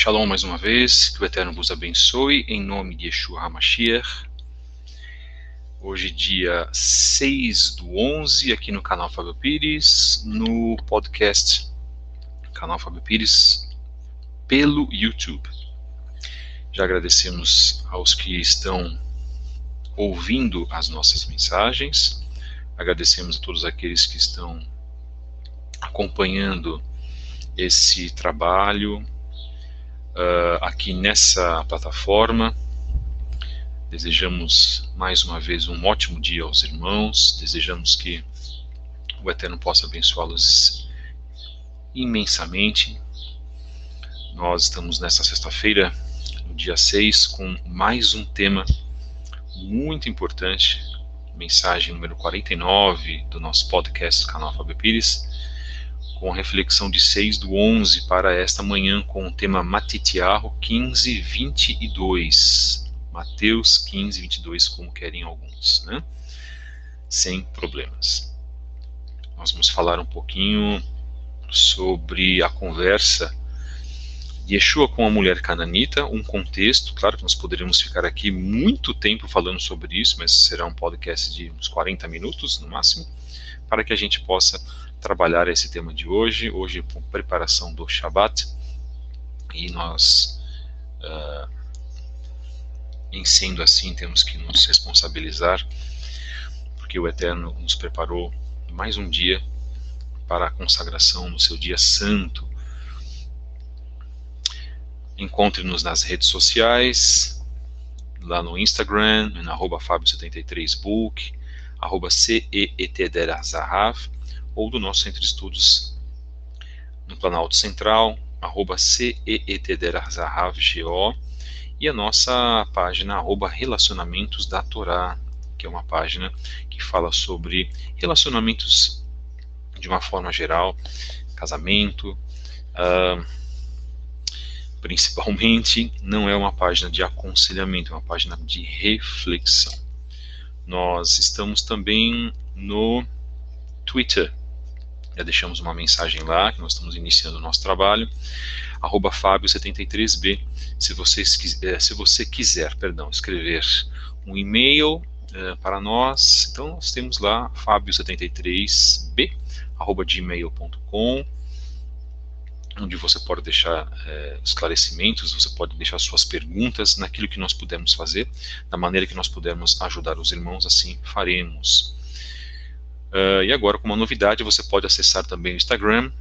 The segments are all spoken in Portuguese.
Shalom mais uma vez, que o Eterno vos abençoe, em nome de Yeshua HaMashiach. Hoje dia 6/11, aqui no canal Fábio Pires, no podcast canal Fábio Pires, pelo YouTube. Já agradecemos aos que estão ouvindo as nossas mensagens, agradecemos a todos aqueles que estão acompanhando esse trabalho aqui nessa plataforma. Desejamos mais uma vez um ótimo dia aos irmãos, desejamos que o Eterno possa abençoá-los imensamente. Nós estamos nessa sexta-feira, no dia 6, com mais um tema muito importante, mensagem número 49 do nosso podcast canal Fábio Pires, com a reflexão de 6/11 para esta manhã com o tema Matitiahu 15:22. Mateus 15:22, como querem alguns, né? Sem problemas. Nós vamos falar um pouquinho sobre a conversa de Yeshua com a mulher cananita, um contexto. Claro que nós poderíamos ficar aqui muito tempo falando sobre isso, mas será um podcast de uns 40 minutos no máximo, para que a gente possa trabalhar esse tema de hoje com preparação do Shabat, e nós, em sendo assim, temos que nos responsabilizar, porque o Eterno nos preparou mais um dia para a consagração no seu dia santo. Encontre-nos nas redes sociais, lá no Instagram, na @Fabio73book, @CEETDerazahav, ou do nosso Centro de Estudos no Planalto Central, @CEETDerazahavGO, e a nossa página @Relacionamentos da Torá, que é uma página que fala sobre relacionamentos de uma forma geral, casamento, principalmente. Não é uma página de aconselhamento, é uma página de reflexão. Nós estamos também no Twitter, já deixamos uma mensagem lá, que nós estamos iniciando o nosso trabalho, @Fabio73b, se você quiser escrever um e-mail para nós, então nós temos lá fabio73b, @gmail.com, onde você pode deixar esclarecimentos, você pode deixar suas perguntas naquilo que nós pudermos fazer, da maneira que nós pudermos ajudar os irmãos, assim faremos. E agora, com uma novidade, você pode acessar também o Instagram,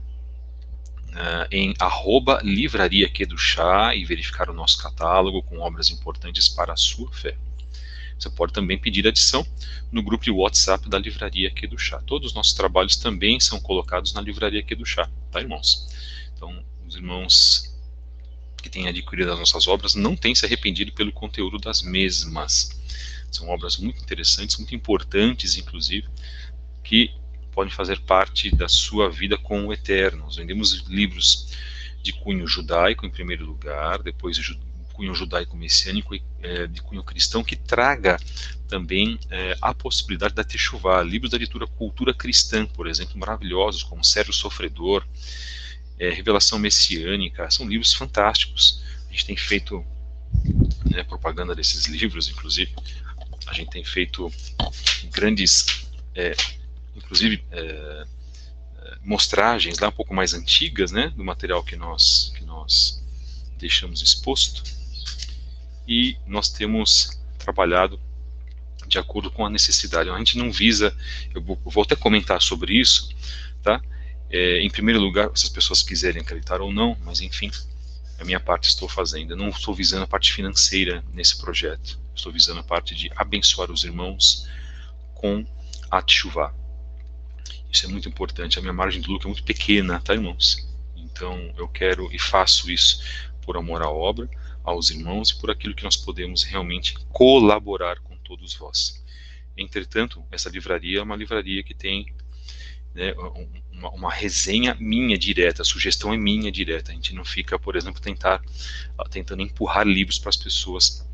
em @Livraria Kedushá, e verificar o nosso catálogo com obras importantes para a sua fé. Você pode também pedir adição no grupo de WhatsApp da Livraria Kedushá. Todos os nossos trabalhos também são colocados na Livraria Kedushá, tá, irmãos? Então, os irmãos que têm adquirido as nossas obras não têm se arrependido pelo conteúdo das mesmas. São obras muito interessantes, muito importantes, inclusive, que podem fazer parte da sua vida com o Eterno. Nós vendemos livros de cunho judaico, em primeiro lugar, depois de cunho judaico-messiânico e de cunho cristão, que traga também a possibilidade da Teshuvá. Livros da cultura cristã, por exemplo, maravilhosos, como Sérgio Sofredor, Revelação Messiânica. São livros fantásticos. A gente tem feito propaganda desses livros, inclusive. A gente tem feito grandes inclusive mostragens lá um pouco mais antigas, né, do material que nós deixamos exposto, e nós temos trabalhado de acordo com a necessidade. A gente não visa, eu vou até comentar sobre isso, tá? Em primeiro lugar, se as pessoas quiserem acreditar ou não, mas enfim, a minha parte estou fazendo. Eu não estou visando a parte financeira nesse projeto, estou visando a parte de abençoar os irmãos com a Teshuvá. Isso é muito importante. A minha margem de lucro é muito pequena, tá, irmãos? Então eu quero e faço isso por amor à obra, aos irmãos, e por aquilo que nós podemos realmente colaborar com todos vós. Entretanto, essa livraria é uma livraria que tem uma resenha minha direta, a sugestão é minha direta. A gente não fica, por exemplo, tentando empurrar livros para as pessoas,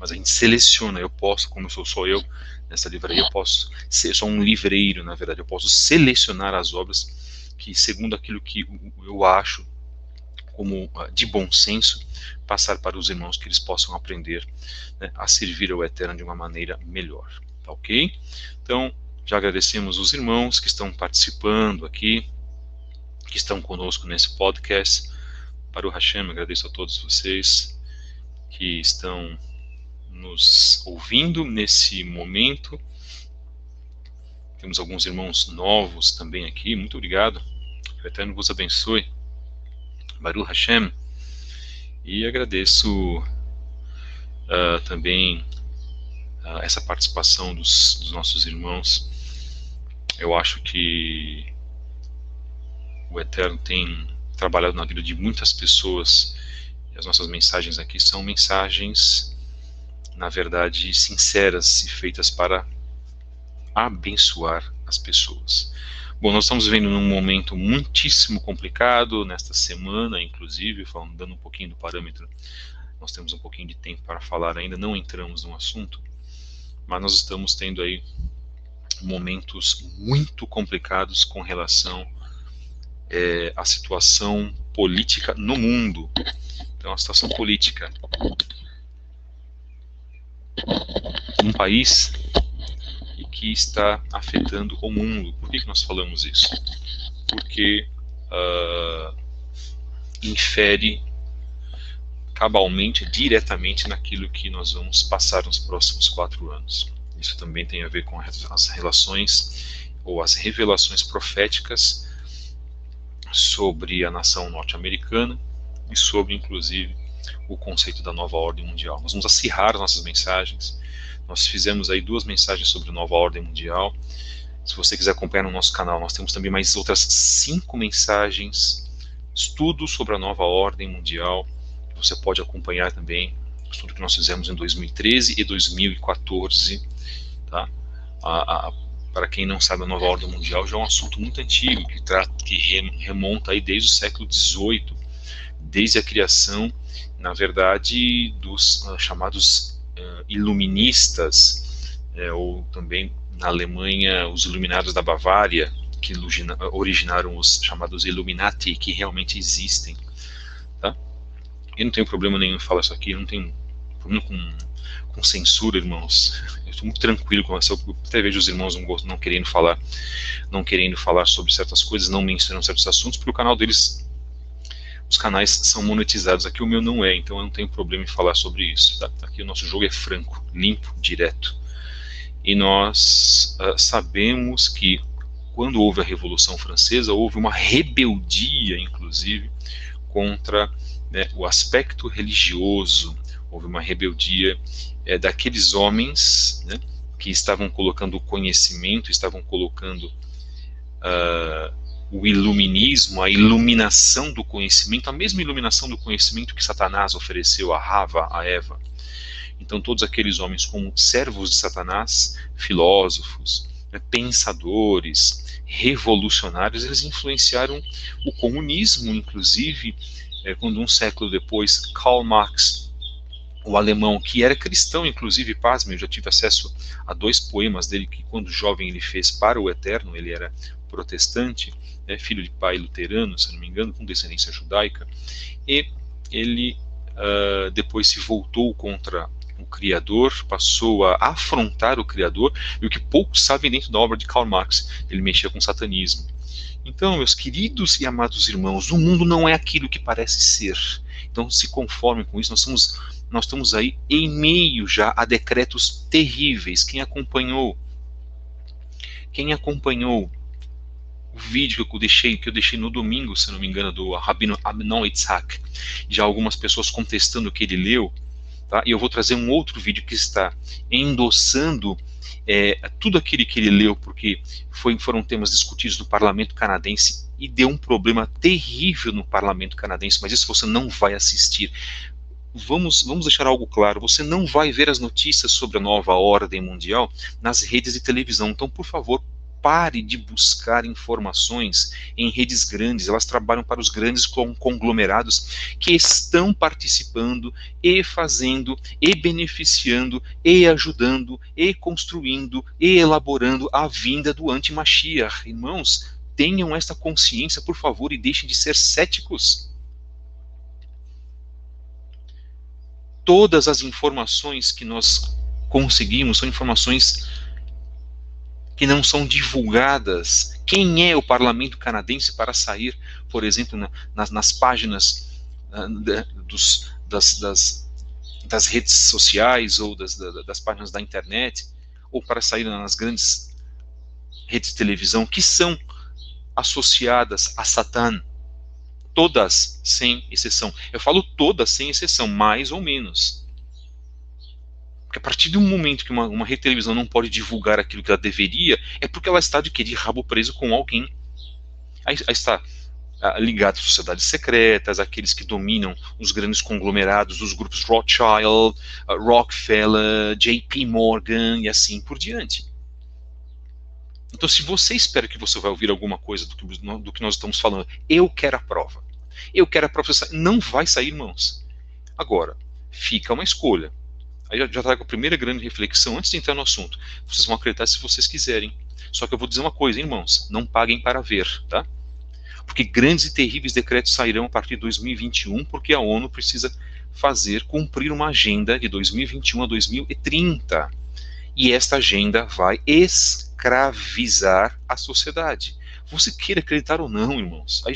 mas a gente seleciona. Eu posso, como sou eu nessa livraria, eu posso ser só um livreiro, na verdade. Eu posso selecionar as obras que, segundo aquilo que eu acho como de bom senso, passar para os irmãos que eles possam aprender, né, a servir ao Eterno de uma maneira melhor. Tá ok? Então, já agradecemos os irmãos que estão participando aqui, que estão conosco nesse podcast. Baruch Hashem, agradeço a todos vocês que estão nos ouvindo nesse momento. Temos alguns irmãos novos também aqui, muito obrigado. Que o Eterno vos abençoe. Baruch Hashem. E agradeço também essa participação dos nossos irmãos. Eu acho que o Eterno tem trabalhado na vida de muitas pessoas, e as nossas mensagens aqui são mensagens, na verdade, sinceras e feitas para abençoar as pessoas. Bom, nós estamos vivendo num momento muitíssimo complicado, nesta semana, inclusive, dando um pouquinho do parâmetro, nós temos um pouquinho de tempo para falar ainda, não entramos no assunto, mas nós estamos tendo aí momentos muito complicados com relação à situação política no mundo. Então, a situação política num país que está afetando o mundo. Por que nós falamos isso? Porque infere cabalmente, diretamente naquilo que nós vamos passar nos próximos 4 anos. Isso também tem a ver com as relações ou as revelações proféticas sobre a nação norte-americana e sobre, inclusive, o conceito da nova ordem mundial. Nós vamos acirrar as nossas mensagens. Nós fizemos aí 2 mensagens sobre a nova ordem mundial. Se você quiser acompanhar no nosso canal, nós temos também mais outras 5 mensagens, estudos sobre a nova ordem mundial. Você pode acompanhar também o estudo que nós fizemos em 2013 e 2014. Tá? Para quem não sabe, a nova ordem mundial já é um assunto muito antigo, que remonta aí desde o século XVIII, desde a criação, na verdade, dos chamados iluministas, ou também na Alemanha, os iluminados da Bavária, que originaram os chamados Illuminati, que realmente existem. Tá? Eu não tenho problema nenhum em falar isso aqui, eu não tenho problema com censura, irmãos. Eu estou muito tranquilo com isso. Eu até vejo os irmãos não querendo falar sobre certas coisas, não mencionando certos assuntos, porque o canal deles, os canais são monetizados. Aqui o meu não é, então eu não tenho problema em falar sobre isso. Tá? Aqui o nosso jogo é franco, limpo, direto. E nós sabemos que quando houve a Revolução Francesa, houve uma rebeldia, inclusive, contra, né, o aspecto religioso. Houve uma rebeldia daqueles homens, né, que estavam colocando o conhecimento, estavam colocando o iluminismo, a iluminação do conhecimento, a mesma iluminação do conhecimento que Satanás ofereceu a Rava, a Eva. Então todos aqueles homens como servos de Satanás, filósofos, né, pensadores, revolucionários, eles influenciaram o comunismo, inclusive, quando um século depois, Karl Marx, o alemão, que era cristão, inclusive, pasme, eu já tive acesso a 2 poemas dele, que quando jovem ele fez para o Eterno, ele era protestante, né, filho de pai luterano, se não me engano, com descendência judaica, e ele depois se voltou contra o Criador, passou a afrontar o Criador, e o que poucos sabem dentro da obra de Karl Marx, ele mexia com satanismo. Então, meus queridos e amados irmãos, o mundo não é aquilo que parece ser. Então, se conformem com isso. Nós estamos aí em meio já a decretos terríveis. Quem acompanhou o vídeo que eu deixei no domingo, se não me engano, do Rabino Amnon Yitzhak, já algumas pessoas contestando o que ele leu, tá? E eu vou trazer um outro vídeo que está endossando tudo aquilo que ele leu, porque foram temas discutidos no parlamento canadense e deu um problema terrível no parlamento canadense, mas isso você não vai assistir. Vamos deixar algo claro, você não vai ver as notícias sobre a nova ordem mundial nas redes de televisão. Então, por favor, pare de buscar informações em redes grandes. Elas trabalham para os grandes conglomerados que estão participando e fazendo e beneficiando e ajudando e construindo e elaborando a vinda do anti-Mashiach. Irmãos, tenham esta consciência, por favor, e deixem de ser céticos. todas as informações que nós conseguimos são informações que não são divulgadas. Quem é o parlamento canadense para sair, por exemplo, nas páginas das redes sociais ou das páginas da internet, ou para sair nas grandes redes de televisão que são associadas a Satã? Todas, sem exceção. Eu falo todas, sem exceção, mais ou menos. Porque a partir do momento que uma rede de televisão não pode divulgar aquilo que ela deveria, é porque ela está de rabo preso com alguém. Aí está ligado às sociedades secretas, aqueles que dominam os grandes conglomerados dos grupos Rothschild, Rockefeller, JP Morgan e assim por diante. Então, se você espera que você vai ouvir alguma coisa do que nós estamos falando, eu quero a prova. Eu quero a prova. Não vai sair, irmãos. Agora, fica uma escolha. Aí já trago a primeira grande reflexão antes de entrar no assunto. Vocês vão acreditar se vocês quiserem. Só que eu vou dizer uma coisa, irmãos. Não paguem para ver, tá? Porque grandes e terríveis decretos sairão a partir de 2021, porque a ONU precisa cumprir uma agenda de 2021 a 2030. E esta agenda vai escravizar a sociedade. Você queira acreditar ou não, irmãos, aí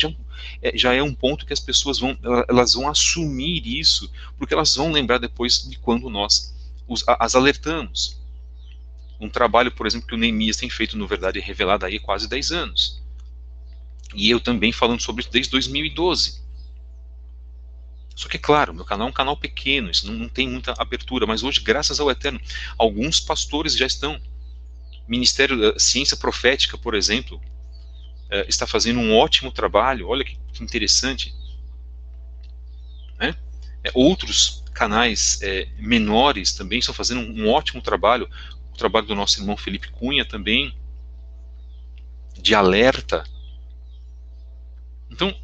já é um ponto que as pessoas elas vão assumir isso, porque elas vão lembrar depois de quando nós as alertamos. Um trabalho, por exemplo, que o Neemias tem feito no Verdade Revelada aí há quase 10 anos. E eu também falando sobre isso desde 2012. Só que, é claro, meu canal é um canal pequeno, isso não tem muita abertura, mas hoje, graças ao Eterno, alguns pastores já estão. Ministério da Ciência Profética, por exemplo, está fazendo um ótimo trabalho, olha que interessante. Né? Outros canais menores também estão fazendo um ótimo trabalho, o trabalho do nosso irmão Felipe Cunha também, de alerta. Então,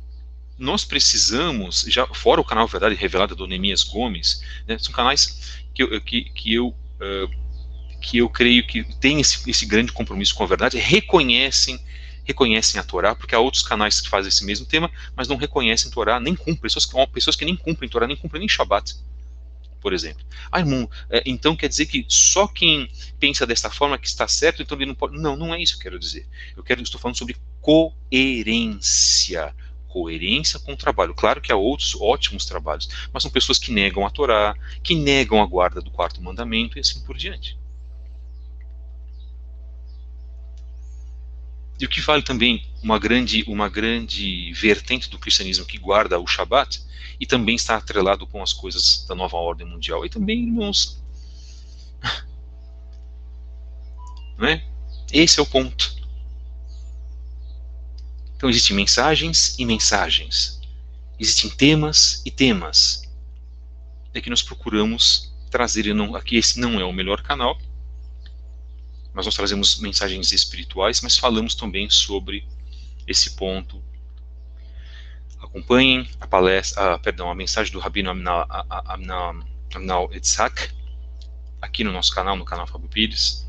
nós precisamos, já fora o canal Verdade Revelada do Neemias Gomes, né, são canais que eu creio que têm esse grande compromisso com a verdade, reconhecem a Torá, porque há outros canais que fazem esse mesmo tema, mas não reconhecem a Torá, nem cumprem, pessoas que nem cumprem Torá, nem cumprem nem Shabat, por exemplo. Irmão, então quer dizer que só quem pensa desta forma que está certo, então ele não pode. Não, não é isso que eu quero dizer. Estou falando sobre coerência com o trabalho. Claro que há outros ótimos trabalhos, mas são pessoas que negam a Torá, que negam a guarda do quarto mandamento e assim por diante. E o que vale também uma grande vertente do cristianismo que guarda o Shabat e também está atrelado com as coisas da nova ordem mundial. E também, irmãos, né? Esse é o ponto. Então existem mensagens e mensagens. Existem temas e temas. É que nós procuramos trazer, aqui esse não é o melhor canal, mas nós trazemos mensagens espirituais, mas falamos também sobre esse ponto. Acompanhem a mensagem do Rabino Amnal Etzhak, aqui no nosso canal, no canal Fábio Pires.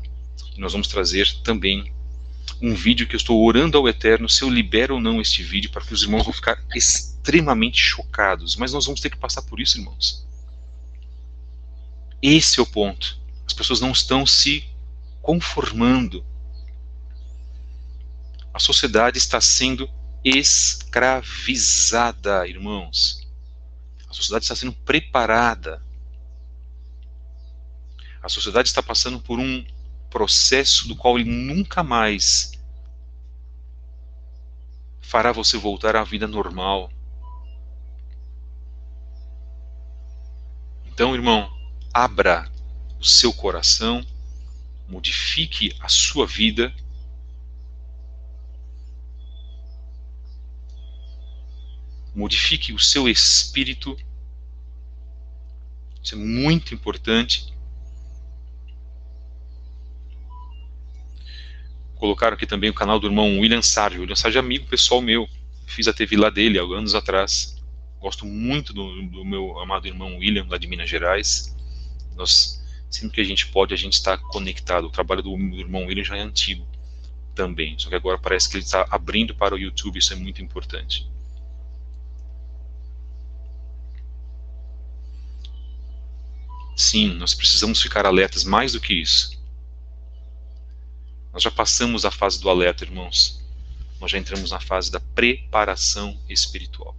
E nós vamos trazer também um vídeo que eu estou orando ao Eterno se eu libero ou não este vídeo, para que os irmãos vão ficar extremamente chocados. Mas nós vamos ter que passar por isso, irmãos. Esse é o ponto. As pessoas não estão se conformando. A sociedade está sendo escravizada, irmãos. A sociedade está sendo preparada. A sociedade está passando por um processo do qual ele nunca mais fará você voltar à vida normal. Então, irmão, abra o seu coração, modifique a sua vida, modifique o seu espírito. Isso é muito importante. Colocaram aqui também o canal do irmão William Sargio. William Sargio é amigo pessoal meu. Fiz a TV lá dele há anos atrás. Gosto muito do meu amado irmão William, lá de Minas Gerais. Sempre que a gente pode, a gente está conectado. O trabalho do irmão William já é antigo também. Só que agora parece que ele está abrindo para o YouTube. Isso é muito importante. Sim, nós precisamos ficar alertas mais do que isso. Nós já passamos a fase do alerta, irmãos. Nós já entramos na fase da preparação espiritual.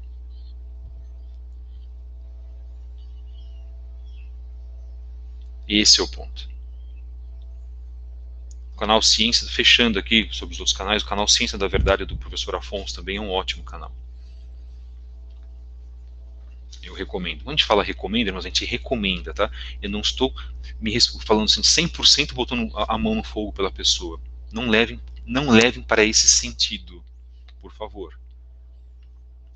Esse é o ponto. O canal Ciência, fechando aqui sobre os outros canais, o canal Ciência da Verdade do professor Afonso também é um ótimo canal. Eu recomendo. Quando a gente fala recomenda, mas a gente recomenda, tá? Eu não estou falando assim 100% botando a mão no fogo pela pessoa. Não levem para esse sentido, por favor.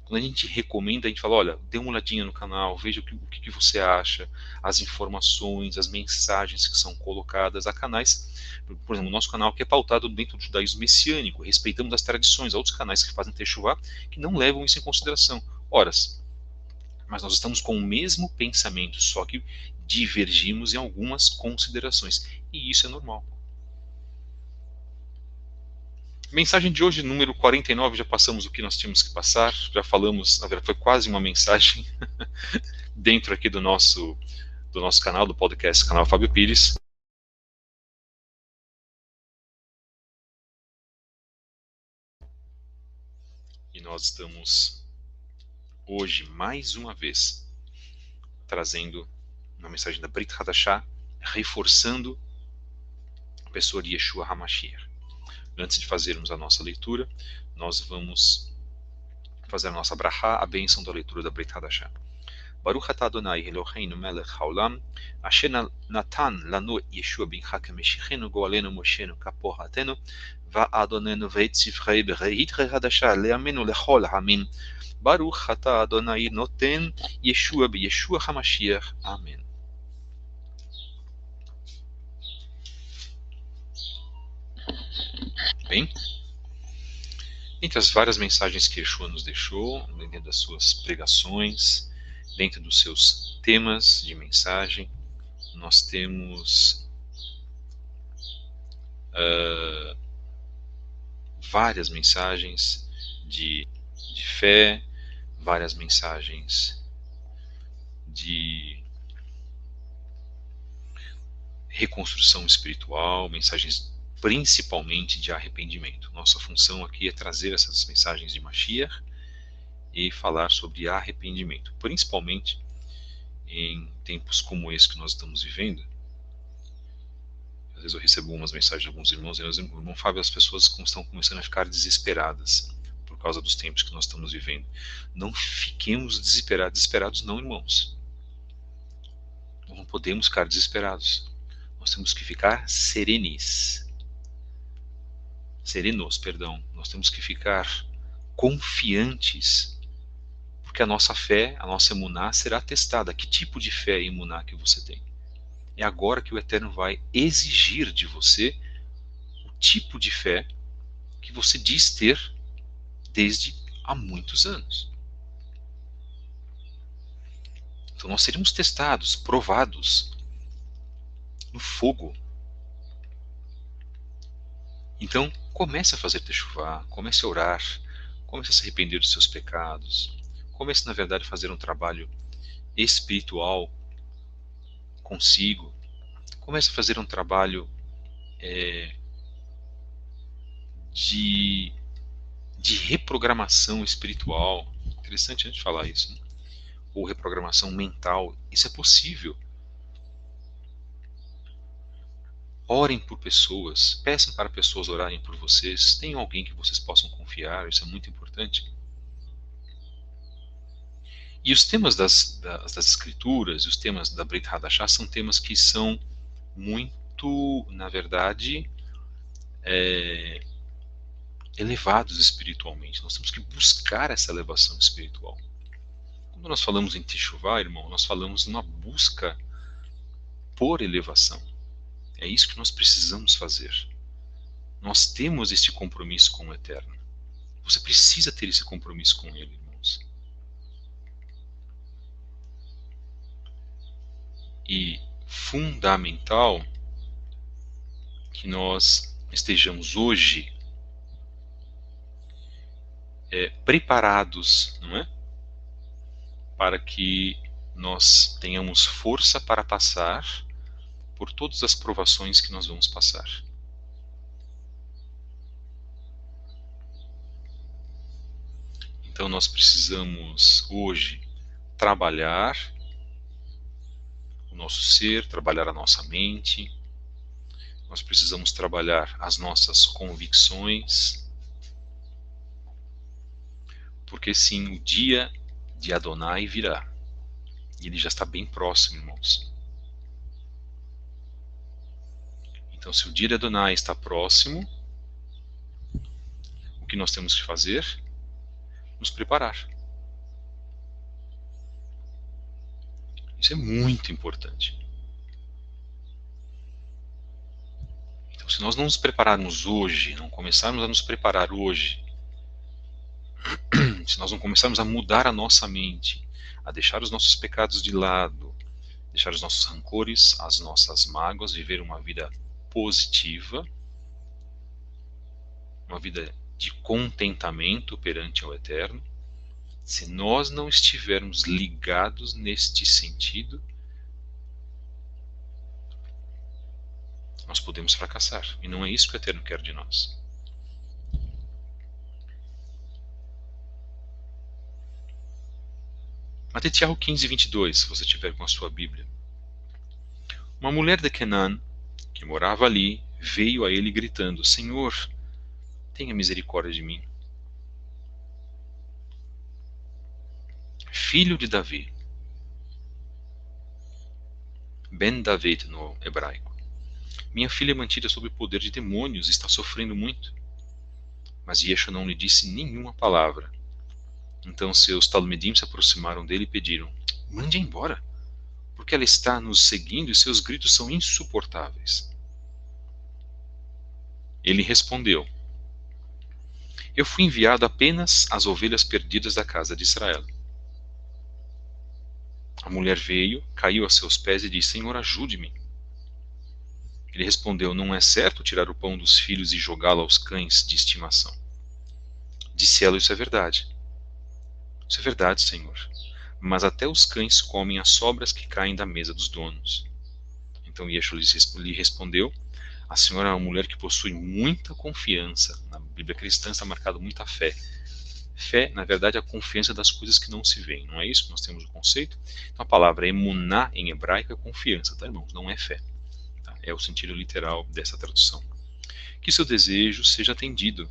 Quando a gente recomenda, a gente fala, olha, dê uma olhadinha no canal, veja o que você acha, as informações, as mensagens que são colocadas. Há canais, por exemplo, o nosso canal que é pautado dentro do judaísmo messiânico, respeitamos as tradições. Há outros canais que fazem techuvá que não levam isso em consideração. Ora, mas nós estamos com o mesmo pensamento, só que divergimos em algumas considerações. E isso é normal. Mensagem de hoje, número 49, já passamos o que nós tínhamos que passar, já falamos, na verdade foi quase uma mensagem dentro aqui do nosso canal, do podcast, canal Fábio Pires. E nós estamos hoje, mais uma vez, trazendo uma mensagem da Brit Hadashah, reforçando a pessoa de Yeshua HaMashiach. Antes de fazermos a nossa leitura, nós vamos fazer a nossa brachá, a bênção da leitura da Brit Hadashah. Baruch atah Adonai Eloheinu melech haolam, asher natan lanu Yeshua bincha kemeshichenu goalenu moshenu kapohatenu, va'adonenu veit sifrei bereitre hadashah le'amenu lechol hamim. Baruch atah Adonai noten Yeshua b'Yeshua HaMashiach. Amém. Bem, entre as várias mensagens que Yeshua nos deixou, dentro das suas pregações, dentro dos seus temas de mensagem, nós temos várias mensagens de fé, várias mensagens de reconstrução espiritual, mensagens principalmente de arrependimento. Nossa função aqui é trazer essas mensagens de Mashiach e falar sobre arrependimento, principalmente em tempos como esse que nós estamos vivendo. Às vezes eu recebo umas mensagens de alguns irmãos, e irmão Fábio, as pessoas estão começando a ficar desesperadas por causa dos tempos que nós estamos vivendo. Não fiquemos desesperados não, irmãos. Nós não podemos ficar desesperados. Nós temos que ficar serenos, nós temos que ficar confiantes, porque a nossa fé, a nossa emuná será testada. Que tipo de fé e emuná que você tem? É agora que o Eterno vai exigir de você o tipo de fé que você diz ter desde há muitos anos. Então nós seremos testados, provados no fogo. Então comece a fazer techuvá, comece a orar, comece a se arrepender dos seus pecados, comece na verdade a fazer um trabalho espiritual consigo, comece a fazer um trabalho de reprogramação espiritual. Interessante a gente falar isso, né? Ou reprogramação mental. Isso é possível. Orem por pessoas, peçam para pessoas orarem por vocês, tenham alguém que vocês possam confiar, isso é muito importante. E os temas das escrituras, os temas da Brit Hadashah são temas que são muito, na verdade, elevados espiritualmente. Nós temos que buscar essa elevação espiritual. Quando nós falamos em Teshuvah, irmão, nós falamos numa busca por elevação. É isso que nós precisamos fazer. Nós temos este compromisso com o Eterno. Você precisa ter esse compromisso com Ele, irmãos. E fundamental que nós estejamos hoje preparados, não é? Para que nós tenhamos força para passar por todas as provações que nós vamos passar. Então nós precisamos hoje trabalhar o nosso ser, trabalhar a nossa mente, nós precisamos trabalhar as nossas convicções, porque sim, o dia de Adonai virá, e ele já está bem próximo, irmãos. Então, se o dia de Adonai está próximo, o que nós temos que fazer? Nos preparar. Isso é muito importante. Então, se nós não nos prepararmos hoje, não começarmos a nos preparar hoje, se nós não começarmos a mudar a nossa mente, a deixar os nossos pecados de lado, deixar os nossos rancores, as nossas mágoas, viver uma vida positiva, uma vida de contentamento perante o Eterno, se nós não estivermos ligados neste sentido, nós podemos fracassar. E não é isso que o Eterno quer de nós. Matetiahu 15, 22, se você tiver com a sua Bíblia. Uma mulher de Canaã, que morava ali, veio a ele gritando: Senhor, tenha misericórdia de mim. Filho de Davi. Ben David no hebraico. Minha filha é mantida sob o poder de demônios e está sofrendo muito. Mas Yeshua não lhe disse nenhuma palavra. Então seus talmidim se aproximaram dele e pediram: mande-a embora, porque ela está nos seguindo e seus gritos são insuportáveis. Ele respondeu: eu fui enviado apenas às ovelhas perdidas da casa de Israel. A mulher veio, caiu a seus pés e disse: Senhor, ajude-me. Ele respondeu: não é certo tirar o pão dos filhos e jogá-lo aos cães de estimação. Disse ela: isso é verdade. Isso é verdade, Senhor. Mas até os cães comem as sobras que caem da mesa dos donos. Então Yeshua lhe respondeu: a senhora é uma mulher que possui muita confiança. Na Bíblia cristã está marcado muita fé. Fé, na verdade, é a confiança das coisas que não se veem. Não é isso que nós temos o conceito? Então a palavra emuná em hebraico é confiança, tá, irmãos? Não é fé. Tá? É o sentido literal dessa tradução. Que seu desejo seja atendido.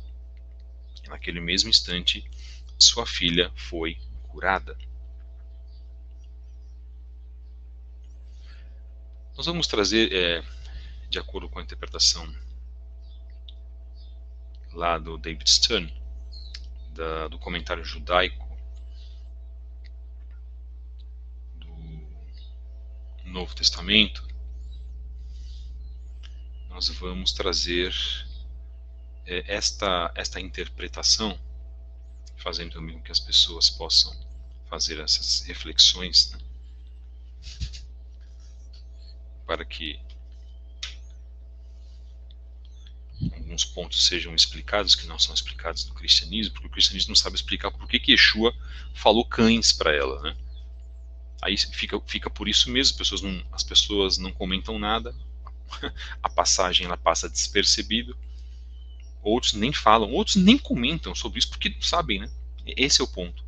Naquele mesmo instante, sua filha foi curada. Nós vamos trazer, de acordo com a interpretação lá do David Stern, do comentário judaico do Novo Testamento, nós vamos trazer esta interpretação, fazendo também com que as pessoas possam fazer essas reflexões, né, para que alguns pontos sejam explicados que não são explicados no cristianismo, porque o cristianismo não sabe explicar por que Yeshua falou cães para ela, né? Aí fica por isso mesmo, as pessoas não comentam nada, a passagem ela passa despercebido, outros nem falam, outros nem comentam sobre isso porque não sabem, né? Esse é o ponto.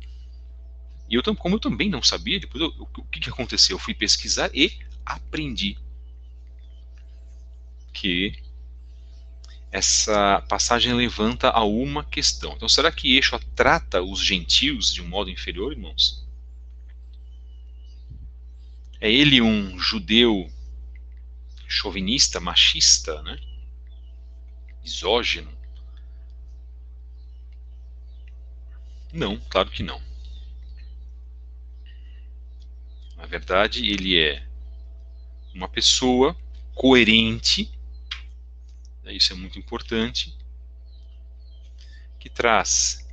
E como eu também não sabia, depois o que aconteceu? Eu fui pesquisar e aprendi que essa passagem levanta a uma questão. Então, será que Yeshua trata os gentios de um modo inferior, irmãos? É ele um judeu chauvinista, machista, né? Misógino? Não, claro que não. Na verdade, ele é uma pessoa coerente, isso é muito importante, que traz,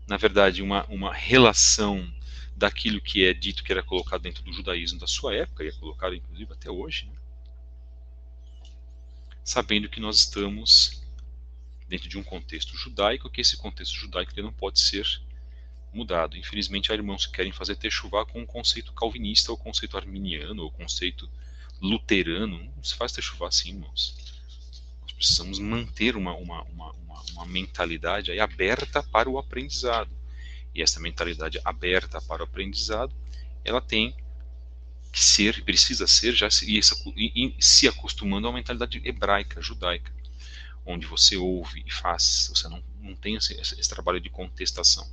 na verdade, uma relação daquilo que é dito que era colocado dentro do judaísmo da sua época, e é colocado inclusive até hoje, né? Sabendo que nós estamos dentro de um contexto judaico, que esse contexto judaico ele não pode ser mudado. Infelizmente, há irmãos que querem fazer techuvá com o conceito calvinista, ou conceito arminiano, ou conceito luterano. Não se faz techuvá assim, irmãos. Nós precisamos manter uma mentalidade aí aberta para o aprendizado. E essa mentalidade aberta para o aprendizado, ela tem que ser, precisa ser, já se acostumando à mentalidade hebraica, judaica, onde você ouve e faz, você não tem esse trabalho de contestação.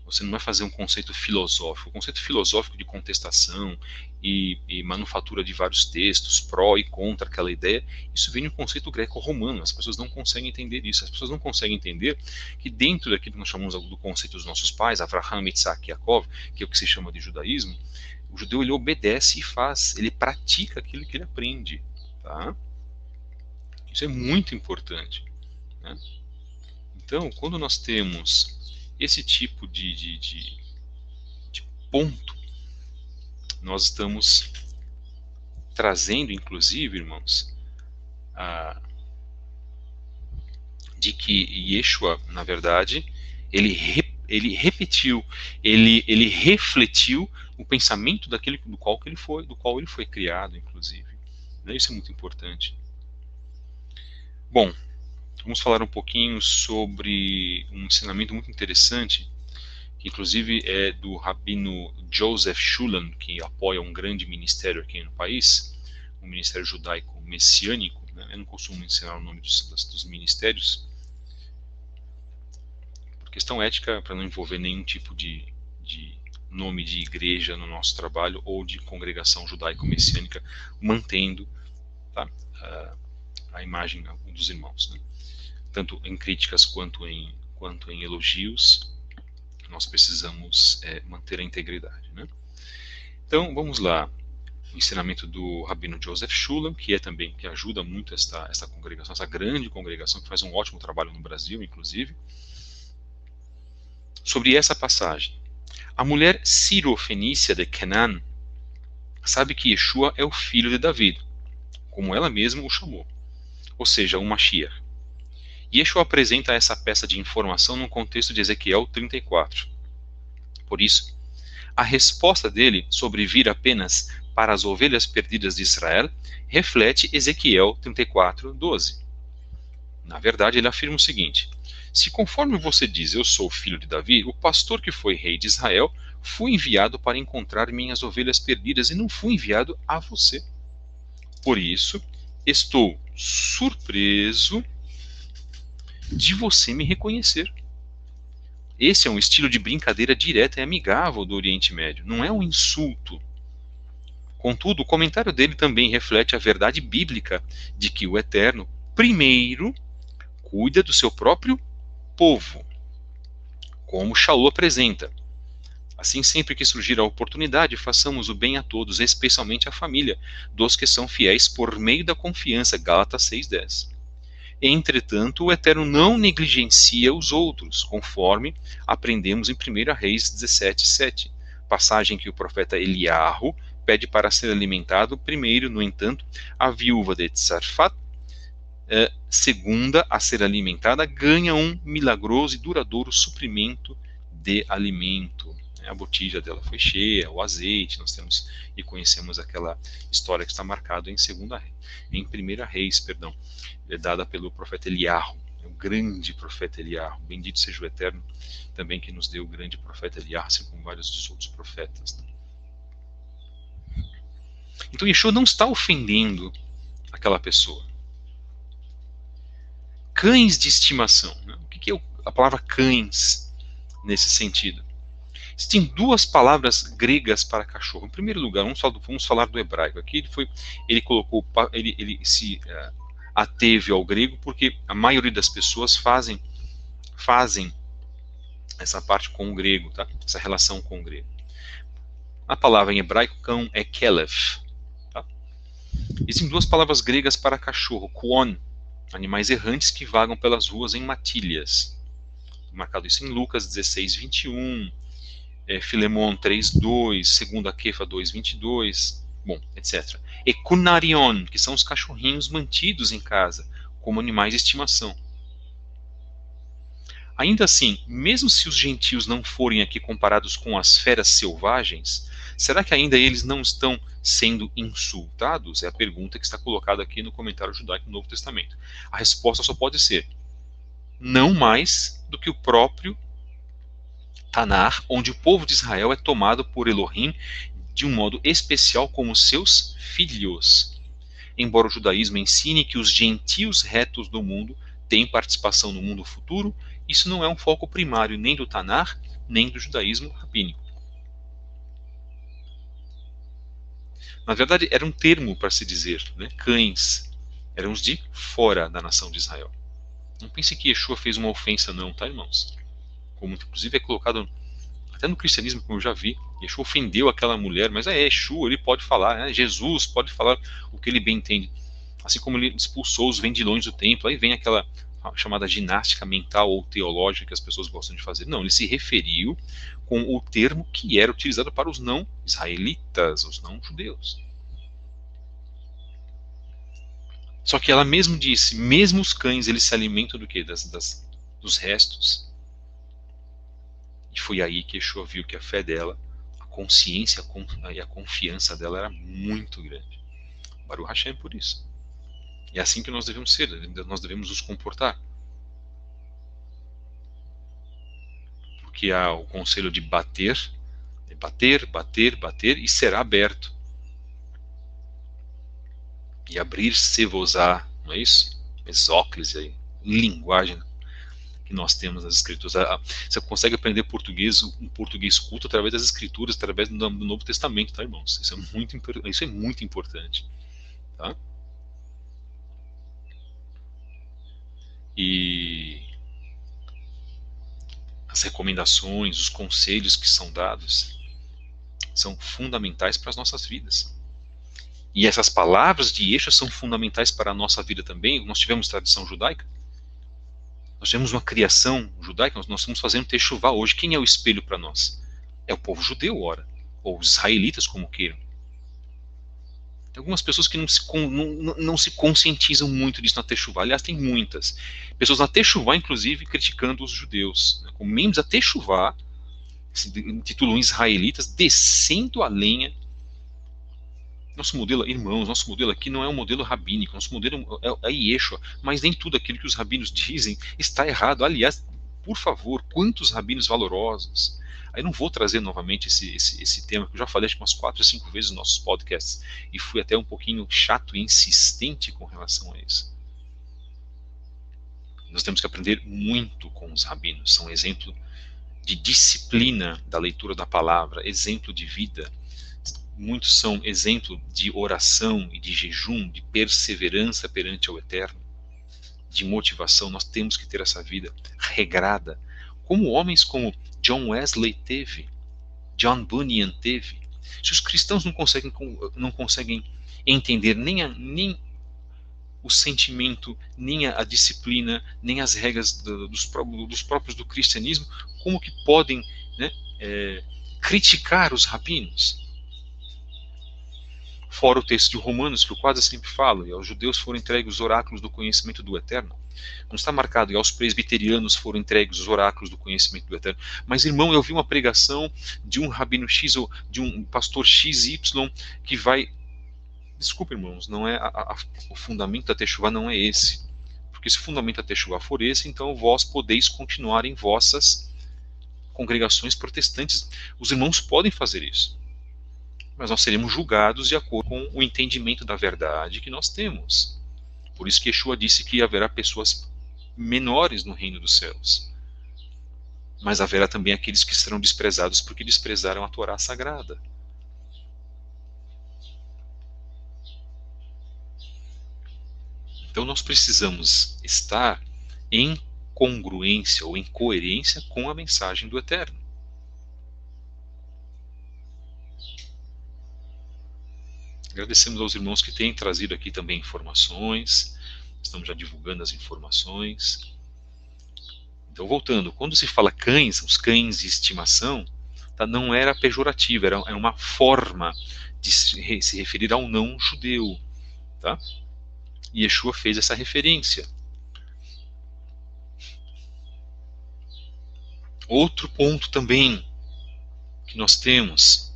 Você não vai fazer um conceito filosófico. O conceito filosófico de contestação e manufatura de vários textos, pró e contra aquela ideia, isso vem de um conceito greco-romano. As pessoas não conseguem entender isso. As pessoas não conseguem entender que dentro daquilo que nós chamamos do conceito dos nossos pais, Avraham, Yitzhak e Yaakov, que é o que se chama de judaísmo, o judeu ele obedece e faz, ele pratica aquilo que ele aprende. Tá? Isso é muito importante. Né? Então, quando nós temos esse tipo de ponto, nós estamos trazendo, inclusive, irmãos, de que Yeshua, na verdade, ele repetiu, ele refletiu o pensamento daquele do qual ele foi criado, inclusive. Isso é muito importante. Bom, vamos falar um pouquinho sobre um ensinamento muito interessante, que inclusive é do rabino Joseph Shulam, que apoia um grande ministério aqui no país, um ministério judaico messiânico. Né? Eu não costumo ensinar o nome dos ministérios, por questão ética, para não envolver nenhum tipo de nome de igreja no nosso trabalho, ou de congregação judaico-messiânica, mantendo, tá, a imagem dos irmãos. Né? Tanto em críticas quanto em elogios, nós precisamos manter a integridade. Né? Então, vamos lá. O ensinamento do rabino Joseph Shulam, que ajuda muito esta congregação, essa grande congregação, que faz um ótimo trabalho no Brasil, inclusive, sobre essa passagem. A mulher Ciro-fenícia de Canaan sabe que Yeshua é o filho de Davi, como ela mesma o chamou, ou seja, o Mashiach. Yeshua apresenta essa peça de informação no contexto de Ezequiel 34. Por isso, a resposta dele sobre vir apenas para as ovelhas perdidas de Israel reflete Ezequiel 34:12. Na verdade, ele afirma o seguinte: se conforme você diz eu sou filho de Davi, o pastor que foi rei de Israel fui enviado para encontrar minhas ovelhas perdidas e não fui enviado a você. Por isso, estou surpreso de você me reconhecer. Esse é um estilo de brincadeira direta e amigável do Oriente Médio, não é um insulto. Contudo, o comentário dele também reflete a verdade bíblica de que o Eterno, primeiro, cuida do seu próprio povo, como Shaul apresenta. Assim, sempre que surgir a oportunidade, façamos o bem a todos, especialmente à família dos que são fiéis por meio da confiança. Gálatas 6:10. Entretanto, o Eterno não negligencia os outros, conforme aprendemos em 1 Reis 17:7, passagem que o profeta Eliarro pede para ser alimentado primeiro. No entanto, a viúva de Tzarfat, segunda a ser alimentada, ganha um milagroso e duradouro suprimento de alimento. A botija dela foi cheia, o azeite, nós temos e conhecemos aquela história que está marcada em 1 Reis, dada pelo profeta Eliarro, o grande profeta Eliarro. Bendito seja o Eterno também que nos deu o grande profeta Eliarro, assim como vários dos outros profetas. Né? Então Yeshua não está ofendendo aquela pessoa. Cães de estimação. Né? O que é a palavra cães nesse sentido? Existem duas palavras gregas para cachorro. Em primeiro lugar, vamos falar do hebraico. Aqui ele se ateve ao grego porque a maioria das pessoas fazem essa parte com o grego, tá? Essa relação com o grego. A palavra em hebraico cão é kelef. Tá? Existem duas palavras gregas para cachorro, kuon, animais errantes que vagam pelas ruas em matilhas. Marcado isso em Lucas 16:21. Filemon 3:2, 2 Kefa 2:22, bom, etc. E kunarion, que são os cachorrinhos mantidos em casa, como animais de estimação. Ainda assim, mesmo se os gentios não forem aqui comparados com as feras selvagens, será que ainda eles não estão sendo insultados? É a pergunta que está colocada aqui no comentário judaico do Novo Testamento. A resposta só pode ser não mais do que o próprio Tanar, onde o povo de Israel é tomado por Elohim de um modo especial como seus filhos. Embora o judaísmo ensine que os gentios retos do mundo têm participação no mundo futuro, isso não é um foco primário nem do Tanar, nem do judaísmo rabínico. Na verdade, era um termo para se dizer, né? Cães eram os de fora da nação de Israel. Não pense que Yeshua fez uma ofensa não, tá, irmãos? Como inclusive é colocado até no cristianismo, como eu já vi, Yeshua ofendeu aquela mulher, mas é Yeshua, ele pode falar, né? Jesus pode falar o que ele bem entende. Assim como ele expulsou os vendilhões do templo, aí vem aquela chamada ginástica mental ou teológica que as pessoas gostam de fazer. Não, ele se referiu com o termo que era utilizado para os não israelitas, os não judeus. Só que ela mesmo disse, mesmo os cães, eles se alimentam do quê? Dos restos. E foi aí que Yeshua viu que a fé dela, a consciência e a confiança dela era muito grande. Baruch Hashem por isso. E é assim que nós devemos ser, nós devemos nos comportar. Porque há o conselho de bater, bater, bater, bater, e será aberto. E abrir-se-vos-á, não é isso? Mesóclise aí, linguagem que nós temos nas escrituras. Você consegue aprender português, um português culto através das escrituras, através do Novo Testamento, tá, irmãos? Isso é muito importante, tá? E as recomendações, os conselhos que são dados são fundamentais para as nossas vidas. E essas palavras de Yeshua são fundamentais para a nossa vida também. Nós tivemos tradição judaica, nós tivemos uma criação judaica, nós estamos fazendo Teshuvá hoje. Quem é o espelho para nós? É o povo judeu, ora, ou os israelitas, como queiram. Tem algumas pessoas que não se conscientizam muito disso na Teshuvá. Aliás, tem muitas pessoas na Teshuvá, inclusive, criticando os judeus. Né? Como membros da Teshuvá, se intitulam israelitas, descendo a lenha. Nosso modelo, irmãos, nosso modelo aqui não é um modelo rabínico, nosso modelo é Yeshua, mas nem tudo aquilo que os rabinos dizem está errado. Aliás, por favor, quantos rabinos valorosos. Aí não vou trazer novamente esse tema, que eu já falei acho que umas 4 ou 5 vezes nos nossos podcasts, e fui até um pouquinho chato e insistente com relação a isso. Nós temos que aprender muito com os rabinos, são exemplo de disciplina da leitura da palavra, exemplo de vida. Muitos são exemplo de oração e de jejum, de perseverança perante o Eterno, de motivação. Nós temos que ter essa vida regrada, como homens como John Wesley teve, John Bunyan teve. Se os cristãos não conseguem entender nem o sentimento, nem a disciplina, nem as regras dos próprios do cristianismo, como que podem, né, criticar os rabinos? Fora o texto de Romanos, que eu quase sempre falo, e aos judeus foram entregues os oráculos do conhecimento do Eterno. Não está marcado, e aos presbiterianos foram entregues os oráculos do conhecimento do Eterno. Mas, irmão, eu vi uma pregação de um rabino X ou de um pastor XY que vai... Desculpa, irmãos, não é o fundamento da Teshuvá não é esse. Porque se o fundamento da Teshuvá for esse, então vós podeis continuar em vossas congregações protestantes. Os irmãos podem fazer isso. Mas nós seremos julgados de acordo com o entendimento da verdade que nós temos. Por isso que Yeshua disse que haverá pessoas menores no reino dos céus. Mas haverá também aqueles que serão desprezados porque desprezaram a Torá sagrada. Então nós precisamos estar em congruência ou em coerência com a mensagem do Eterno. Agradecemos aos irmãos que têm trazido aqui também informações. Estamos já divulgando as informações. Então, voltando, quando se fala cães, os cães de estimação, tá, não era pejorativo, era uma forma de se referir ao não judeu. Tá? E Yeshua fez essa referência. Outro ponto também que nós temos,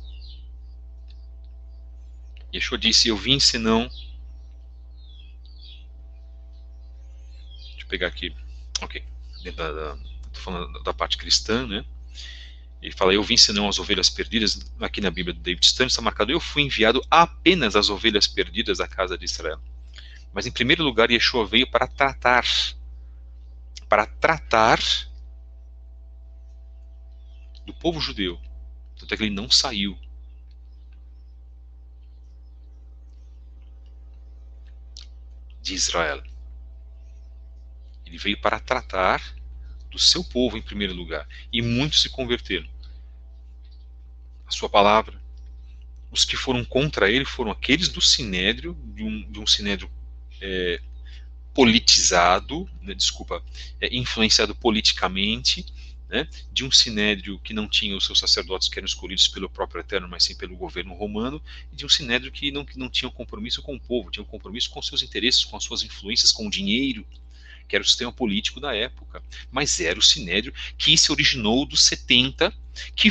Yeshua disse, eu vim senão, deixa eu pegar aqui, ok, tô falando da parte cristã, né? Ele fala, eu vim senão as ovelhas perdidas. Aqui na Bíblia do David Stern está marcado, eu fui enviado apenas às ovelhas perdidas da casa de Israel. Mas em primeiro lugar, Yeshua veio para tratar do povo judeu. Tanto é que ele não saiu. De Israel. Ele veio para tratar do seu povo em primeiro lugar. E muitos se converteram. A sua palavra. Os que foram contra ele foram aqueles do Sinédrio, de um Sinédrio politizado, né, influenciado politicamente, né, de um Sinédrio que não tinha os seus sacerdotes que eram escolhidos pelo próprio Eterno, mas sim pelo governo romano, e de um Sinédrio que não tinha um compromisso com o povo, tinha um compromisso com seus interesses, com as suas influências, com o dinheiro, que era o sistema político da época. Mas era o Sinédrio que se originou dos 70, que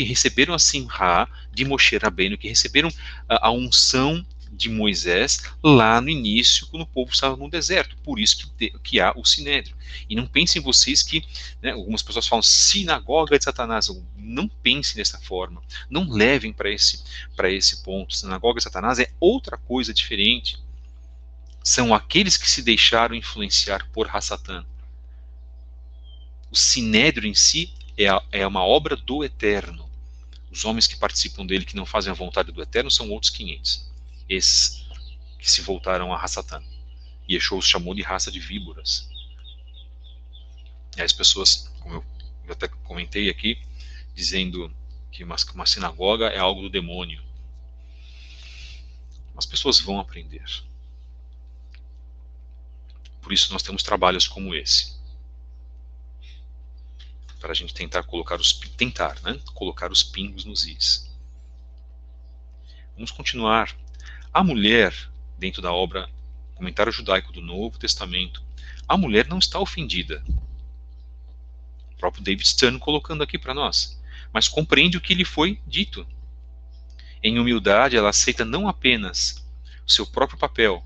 receberam a Simha de Moshe Rabbeinu, que receberam a unção de Moisés lá no início, quando o povo estava no deserto. Por isso que há o Sinédrio. E não pensem vocês que, né, algumas pessoas falam sinagoga de Satanás. Não pensem dessa forma. Não levem para esse ponto. Sinagoga de Satanás é outra coisa diferente. São aqueles que se deixaram influenciar por Hassatan. O Sinédrio em si é uma obra do Eterno. Os homens que participam dele, que não fazem a vontade do Eterno, são outros 500. Esses que se voltaram a Hassatan. E Yeshua os chamou de raça de víboras. E as pessoas, como eu até comentei aqui, dizendo que uma sinagoga é algo do demônio. As pessoas vão aprender. Por isso nós temos trabalhos como esse. Para a gente tentar colocar os pingos nos is. Vamos continuar. A mulher, dentro da obra Comentário Judaico do Novo Testamento, a mulher não está ofendida. O próprio David Stern colocando aqui para nós. Mas compreende o que lhe foi dito. Em humildade, ela aceita não apenas o seu próprio papel,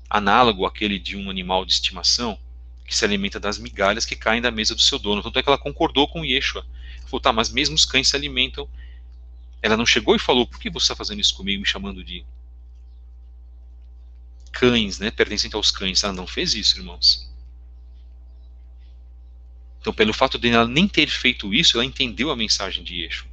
análogo àquele de um animal de estimação, que se alimenta das migalhas que caem da mesa do seu dono. Tanto é que ela concordou com Yeshua. Ela falou, tá, mas mesmo os cães se alimentam. Ela não chegou e falou, por que você está fazendo isso comigo, me chamando de cães, né, pertencente aos cães? Ela não fez isso, irmãos. Então, pelo fato de ela nem ter feito isso, ela entendeu a mensagem de Yeshua.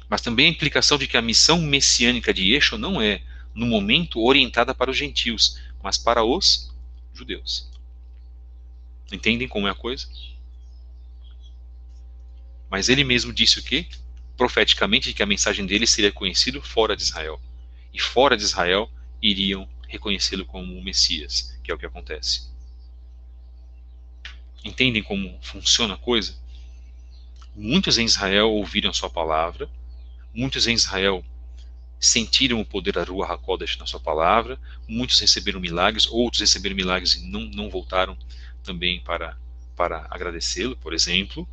Mas também a implicação de que a missão messiânica de Yeshua não é, no momento, orientada para os gentios, mas para os judeus. Entendem como é a coisa? Mas ele mesmo disse o quê? Profeticamente, que a mensagem dele seria conhecida fora de Israel. E fora de Israel iriam reconhecê-lo como o Messias, que é o que acontece. Entendem como funciona a coisa? Muitos em Israel ouviram sua palavra, muitos em Israel sentiram o poder da Ruach HaKodesh na sua palavra, muitos receberam milagres, outros receberam milagres e não voltaram também para agradecê-lo, por exemplo.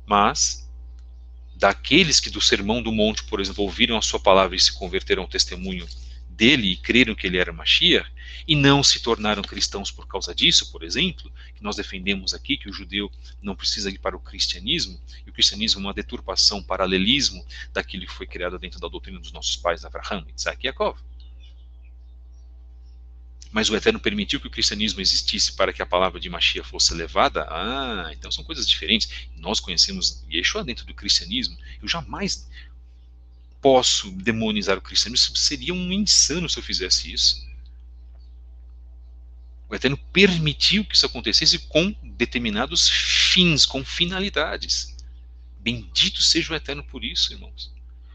Mas, daqueles que do Sermão do Monte, por exemplo, ouviram a sua palavra e se converteram ao testemunho dele e creram que ele era Mashiach, e não se tornaram cristãos por causa disso, por exemplo, que nós defendemos aqui que o judeu não precisa ir para o cristianismo, e o cristianismo é uma deturpação, um paralelismo daquilo que foi criado dentro da doutrina dos nossos pais, Abraham, Isaac e Jacob. Mas o Eterno permitiu que o cristianismo existisse para que a palavra de Mashiach fosse levada? Ah, então são coisas diferentes. Nós conhecemos Yeshua dentro do cristianismo. Eu jamais posso demonizar o cristianismo. Seria um insano se eu fizesse isso. O Eterno permitiu que isso acontecesse com determinados fins, com finalidades. Bendito seja o Eterno por isso, irmãos.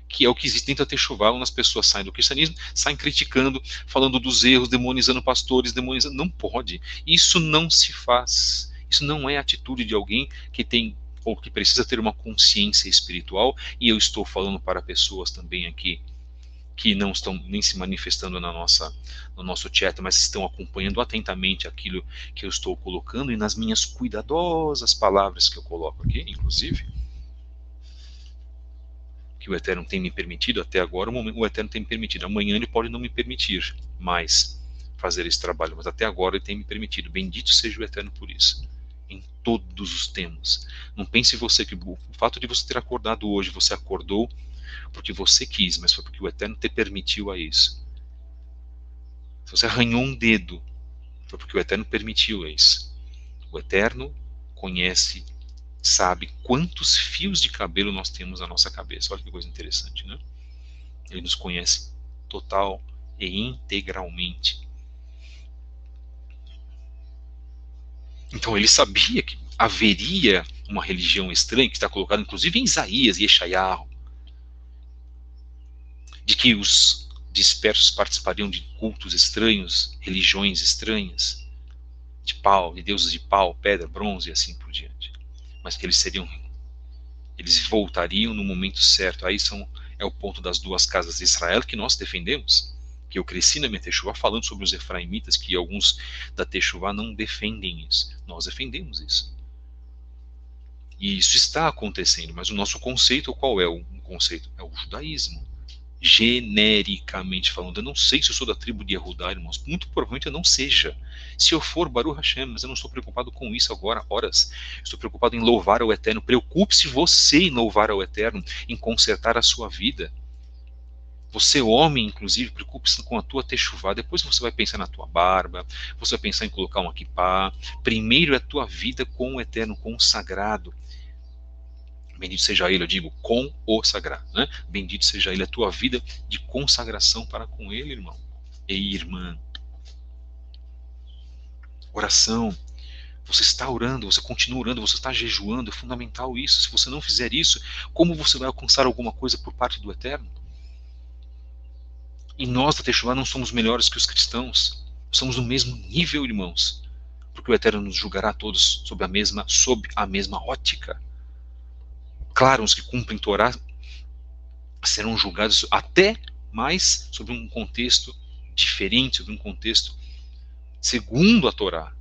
Que é o que existe dentro da Techuvá, onde as pessoas saem do cristianismo, saem criticando, falando dos erros, demonizando pastores, demonizando. Não pode. Isso não se faz. Isso não é a atitude de alguém que tem ou que precisa ter uma consciência espiritual. E eu estou falando para pessoas também aqui que não estão nem se manifestando no nosso chat, mas estão acompanhando atentamente aquilo que eu estou colocando e nas minhas cuidadosas palavras que eu coloco aqui, inclusive, que o Eterno tem me permitido até agora, o Eterno tem me permitido. Amanhã ele pode não me permitir mais fazer esse trabalho, mas até agora ele tem me permitido. Bendito seja o Eterno por isso. Em todos os temas. Não pense você que o fato de você ter acordado hoje, você acordou porque você quis, mas foi porque o Eterno te permitiu a isso. Se você arranhou um dedo, foi porque o Eterno permitiu isso. O Eterno conhece, sabe quantos fios de cabelo nós temos na nossa cabeça. Olha que coisa interessante, né? Ele nos conhece total e integralmente. Então ele sabia que haveria uma religião estranha, que está colocada inclusive em Isaías e Yeshayahu, de que os dispersos participariam de cultos estranhos, religiões estranhas, de pau, de deuses de pau, pedra, bronze e assim por diante. Mas que eles voltariam no momento certo. Aí é o ponto das duas casas de Israel que nós defendemos, que eu cresci na minha Teshuvá falando sobre os efraimitas, que alguns da Teshuvá não defendem isso. Nós defendemos isso. E isso está acontecendo, mas o nosso conceito, qual é o conceito? É o judaísmo. Genericamente falando, eu não sei se eu sou da tribo de Yehudá, irmãos, muito provavelmente eu não seja. Se eu for, Baruch Hashem, mas eu não estou preocupado com isso agora, horas. Estou preocupado em louvar ao Eterno. Preocupe-se você em louvar ao Eterno, em consertar a sua vida. Você, homem, inclusive, preocupe-se com a tua techuvá. Depois você vai pensar na tua barba, você vai pensar em colocar um kippá. Primeiro é a tua vida com o Eterno, com o sagrado. Bendito seja ele, eu digo, com o sagrado, né? Bendito seja ele, a tua vida de consagração para com ele, irmão e irmã. Oração. Você está orando, você continua orando, você está jejuando, é fundamental isso. Se você não fizer isso, como você vai alcançar alguma coisa por parte do Eterno? E nós da Teshuvá não somos melhores que os cristãos. Somos no mesmo nível, irmãos. Porque o Eterno nos julgará a todos sob a mesma ótica. Claro, os que cumprem Torá serão julgados até mais sobre um contexto diferente, sobre um contexto segundo a Torá.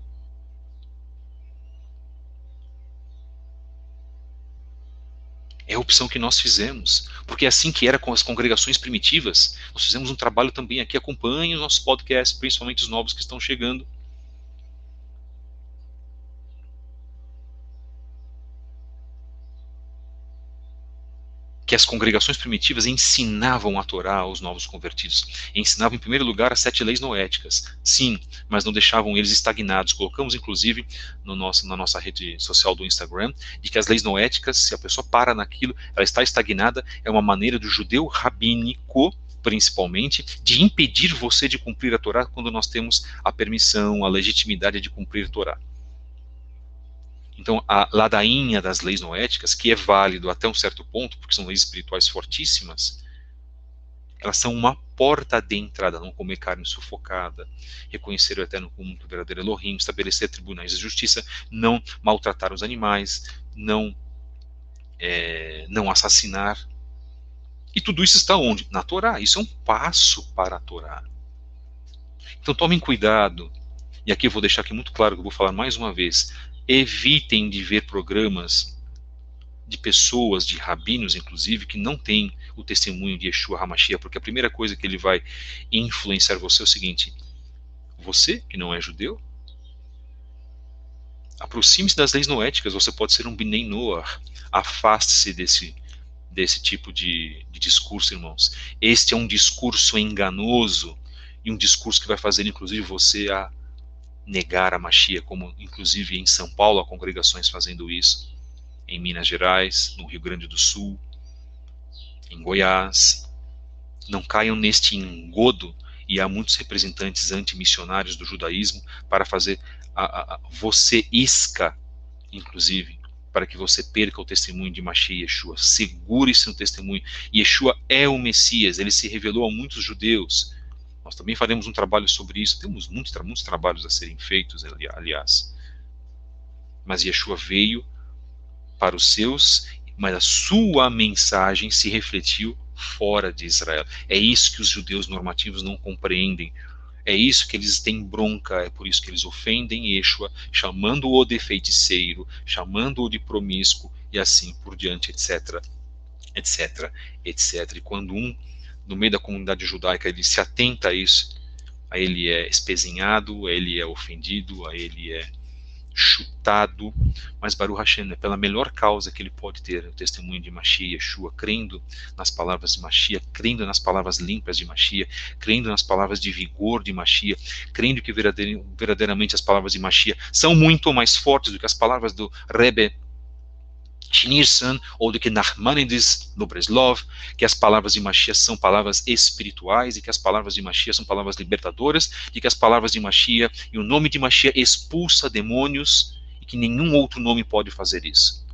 É a opção que nós fizemos, porque é assim que era com as congregações primitivas. Nós fizemos um trabalho também aqui, acompanhem os nossos podcasts, principalmente os novos que estão chegando. Que as congregações primitivas ensinavam a Torá aos novos convertidos. Ensinavam, em primeiro lugar, as 7 leis noéticas. Sim, mas não deixavam eles estagnados. Colocamos, inclusive, na nossa rede social do Instagram, de que as leis noéticas, se a pessoa para naquilo, ela está estagnada, é uma maneira do judeu rabínico, principalmente, de impedir você de cumprir a Torá quando nós temos a permissão, a legitimidade de cumprir a Torá. Então, a ladainha das leis noéticas, que é válido até um certo ponto, porque são leis espirituais fortíssimas, elas são uma porta de entrada. Não comer carne sufocada, reconhecer o Eterno como um verdadeiro Elohim, estabelecer tribunais de justiça, não maltratar os animais, não assassinar. E tudo isso está onde? Na Torá. Isso é um passo para a Torá. Então tomem cuidado, e aqui eu vou deixar aqui muito claro que eu vou falar mais uma vez, evitem de ver programas de pessoas, de rabinos inclusive, que não têm o testemunho de Yeshua HaMashiach, porque a primeira coisa que ele vai influenciar você é o seguinte: você, que não é judeu, aproxime-se das leis noéticas, você pode ser um Bnei Noach, afaste-se desse tipo de discurso, irmãos. Este é um discurso enganoso, e um discurso que vai fazer inclusive você a negar a Mashiach, como inclusive em São Paulo há congregações fazendo isso, em Minas Gerais, no Rio Grande do Sul, em Goiás. Não caiam neste engodo, e há muitos representantes antimissionários do judaísmo para fazer você isca, inclusive, para que você perca o testemunho de Mashiach Yeshua. Segure-se no testemunho. Yeshua é o Messias, ele se revelou a muitos judeus. Nós também faremos um trabalho sobre isso. Temos muitos trabalhos a serem feitos, aliás. Mas Yeshua veio para os seus, mas a sua mensagem se refletiu fora de Israel. É isso que os judeus normativos não compreendem. É isso que eles têm bronca, é por isso que eles ofendem Yeshua, chamando-o de feiticeiro, chamando-o de promíscuo, e assim por diante, etc, etc, etc. E quando no meio da comunidade judaica, ele se atenta a isso, aí ele é espezinhado, aí ele é ofendido, aí ele é chutado, mas Baruch Hashem, é pela melhor causa que ele pode ter, o testemunho de Mashiach, Yeshua, crendo nas palavras de Mashiach, crendo nas palavras limpas de Mashiach, crendo nas palavras de vigor de Mashiach, crendo que verdadeiramente as palavras de Mashiach são muito mais fortes do que as palavras do Rebbe Schneerson ou do que Nachmanides no Breslov, que as palavras de Mashiach são palavras espirituais e que as palavras de Mashiach são palavras libertadoras, e que as palavras de Mashiach e o nome de Mashiach expulsa demônios e que nenhum outro nome pode fazer isso.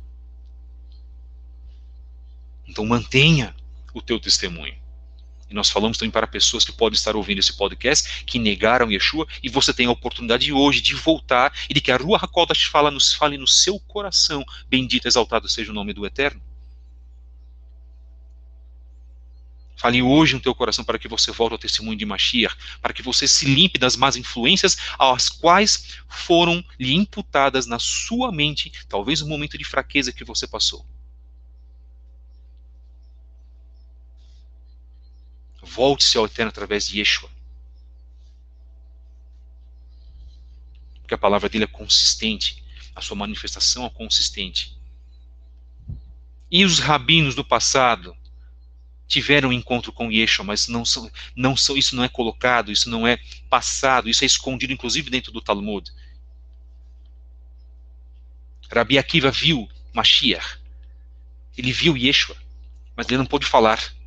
Então mantenha o teu testemunho. E nós falamos também para pessoas que podem estar ouvindo esse podcast, que negaram Yeshua, e você tem a oportunidade hoje de voltar e de que a Ruach HaKodesh fale no seu coração, bendito, exaltado seja o nome do Eterno. Fale hoje no teu coração para que você volte ao testemunho de Mashiach, para que você se limpe das más influências às quais foram lhe imputadas na sua mente, talvez no momento de fraqueza que você passou. Volte-se ao Eterno através de Yeshua. Porque a palavra dele é consistente, a sua manifestação é consistente. E os rabinos do passado tiveram um encontro com Yeshua, mas isso não é colocado, isso não é passado, isso é escondido inclusive dentro do Talmud. Rabi Akiva viu Mashiach, ele viu Yeshua, mas ele não pôde falar,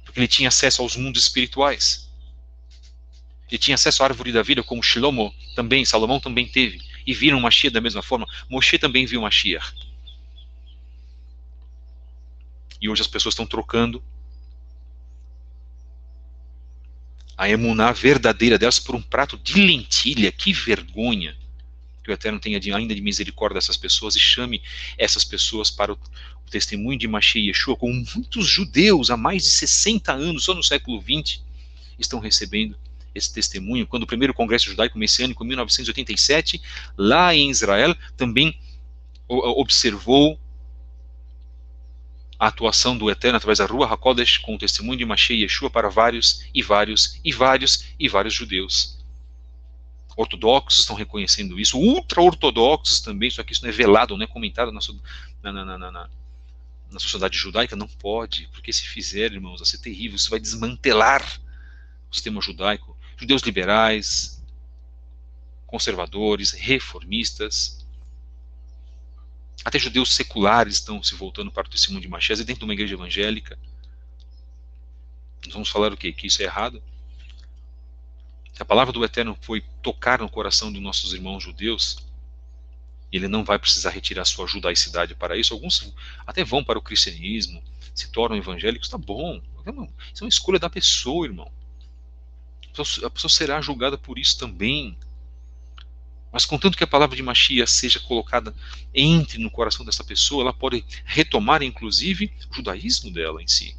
porque ele tinha acesso aos mundos espirituais. Ele tinha acesso à árvore da vida, como Shlomo também, Salomão também teve, e viram Mashiach da mesma forma. Moshe também viu Mashiach. E hoje as pessoas estão trocando a emuná verdadeira delas por um prato de lentilha. Que vergonha! Que o Eterno tenha ainda de misericórdia dessas pessoas e chame essas pessoas para o testemunho de Mashiach e Yeshua, como muitos judeus há mais de 60 anos, só no século XX, estão recebendo esse testemunho. Quando o primeiro Congresso Judaico Messiânico, em 1987, lá em Israel, também observou a atuação do Eterno através da Ruach HaKodesh com o testemunho de Mashiach e Yeshua para vários judeus. Ortodoxos estão reconhecendo isso, ultra-ortodoxos também, só que isso não é velado, não é comentado na sociedade judaica, não pode, porque se fizer, irmãos, vai ser terrível, isso vai desmantelar o sistema judaico. Judeus liberais, conservadores, reformistas, até judeus seculares estão se voltando para o testemunho de Mashiach, dentro de uma igreja evangélica. Nós vamos falar o quê? Que isso é errado? Se a palavra do Eterno foi tocar no coração dos nossos irmãos judeus, ele não vai precisar retirar sua judaicidade para isso. Alguns até vão para o cristianismo, se tornam evangélicos, tá bom. Isso é uma escolha da pessoa, irmão. A pessoa será julgada por isso também. Mas contanto que a palavra de Mashiach seja colocada, entre no coração dessa pessoa, ela pode retomar, inclusive, o judaísmo dela em si.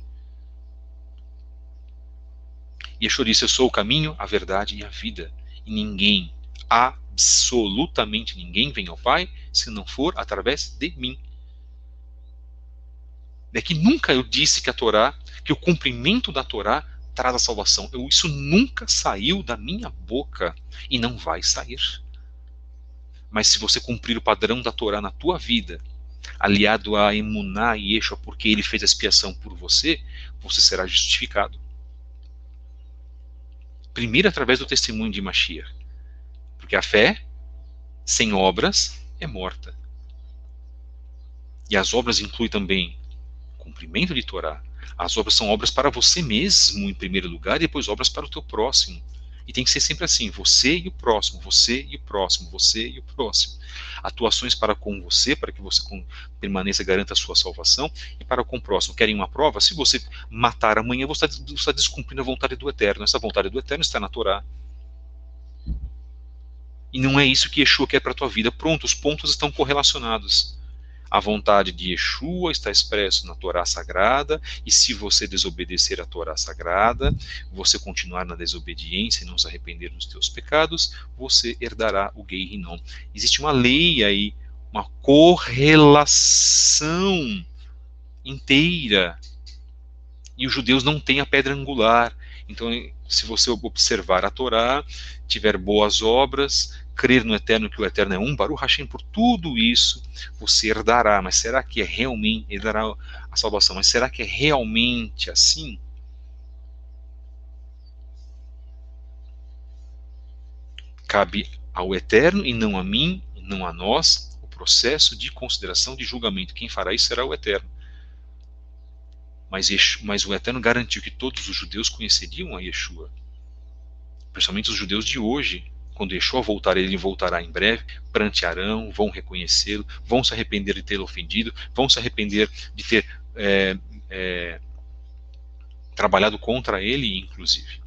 Yeshua disse: eu sou o caminho, a verdade e a vida. E ninguém, absolutamente ninguém, vem ao Pai se não for através de mim. É que nunca eu disse que a Torá, que o cumprimento da Torá traz a salvação. Isso nunca saiu da minha boca e não vai sair. Mas se você cumprir o padrão da Torá na tua vida, aliado a Emuná e Yeshua, porque ele fez a expiação por você, você será justificado. Primeiro através do testemunho de Mashiach. Porque a fé, sem obras, é morta. E as obras incluem também o cumprimento de Torá. As obras são obras para você mesmo, em primeiro lugar, e depois obras para o teu próximo. E tem que ser sempre assim, você e o próximo, você e o próximo, você e o próximo. Atuações para com você, para que você permaneça e garanta a sua salvação, e para com o próximo. Querem uma prova? Se você matar amanhã, você está descumprindo a vontade do Eterno. Essa vontade do Eterno está na Torá. E não é isso que Yeshua quer para a tua vida. Pronto, os pontos estão correlacionados. A vontade de Yeshua está expresso na Torá Sagrada, e se você desobedecer à Torá Sagrada, você continuar na desobediência e não se arrepender dos teus pecados, você herdará o Gei Hinnom. Existe uma lei aí, uma correlação inteira, e os judeus não têm a pedra angular. Então, se você observar a Torá, tiver boas obras, crer no Eterno, que o Eterno é um, Baruch Hashem, por tudo isso, você herdará. Mas será que é realmente, herdará a salvação, mas será que é realmente assim? Cabe ao Eterno, e não a mim, e não a nós, o processo de consideração, de julgamento. Quem fará isso será o Eterno. Mas o Eterno garantiu que todos os judeus conheceriam a Yeshua, principalmente os judeus de hoje. Quando Yeshua voltar, ele voltará em breve, prantearão, vão reconhecê-lo, vão se arrepender de tê-lo ofendido, vão se arrepender de ter trabalhado contra ele, inclusive.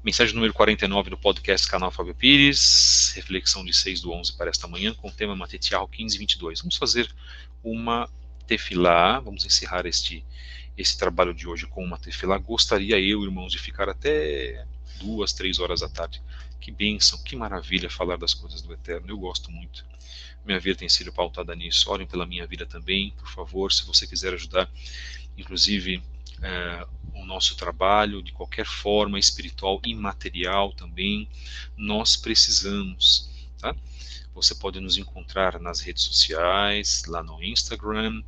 Mensagem número 49 do podcast Canal Fábio Pires, reflexão de 6/11 para esta manhã, com o tema Matetiahu 15:22. Vamos fazer uma tefilá, vamos encerrar esse trabalho de hoje com uma tefilá. Gostaria eu, irmãos, de ficar até 2, 3 horas da tarde. Que bênção, que maravilha falar das coisas do Eterno, eu gosto muito. Minha vida tem sido pautada nisso. Orem pela minha vida também, por favor, se você quiser ajudar, inclusive o nosso trabalho de qualquer forma, espiritual e material também, nós precisamos, tá? Você pode nos encontrar nas redes sociais, lá no Instagram,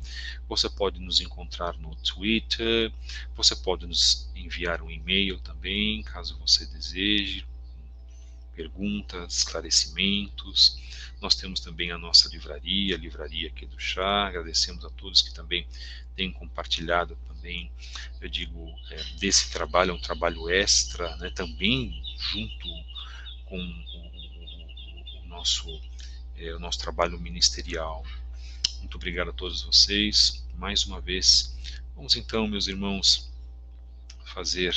você pode nos encontrar no Twitter, você pode nos enviar um e-mail também, caso você deseje, perguntas, esclarecimentos. Nós temos também a nossa livraria, a Livraria Kedushá. Agradecemos a todos que também têm compartilhado também, eu digo, desse trabalho, é um trabalho extra, né, também junto com o nosso trabalho ministerial. Muito obrigado a todos vocês, mais uma vez. Vamos então, meus irmãos, fazer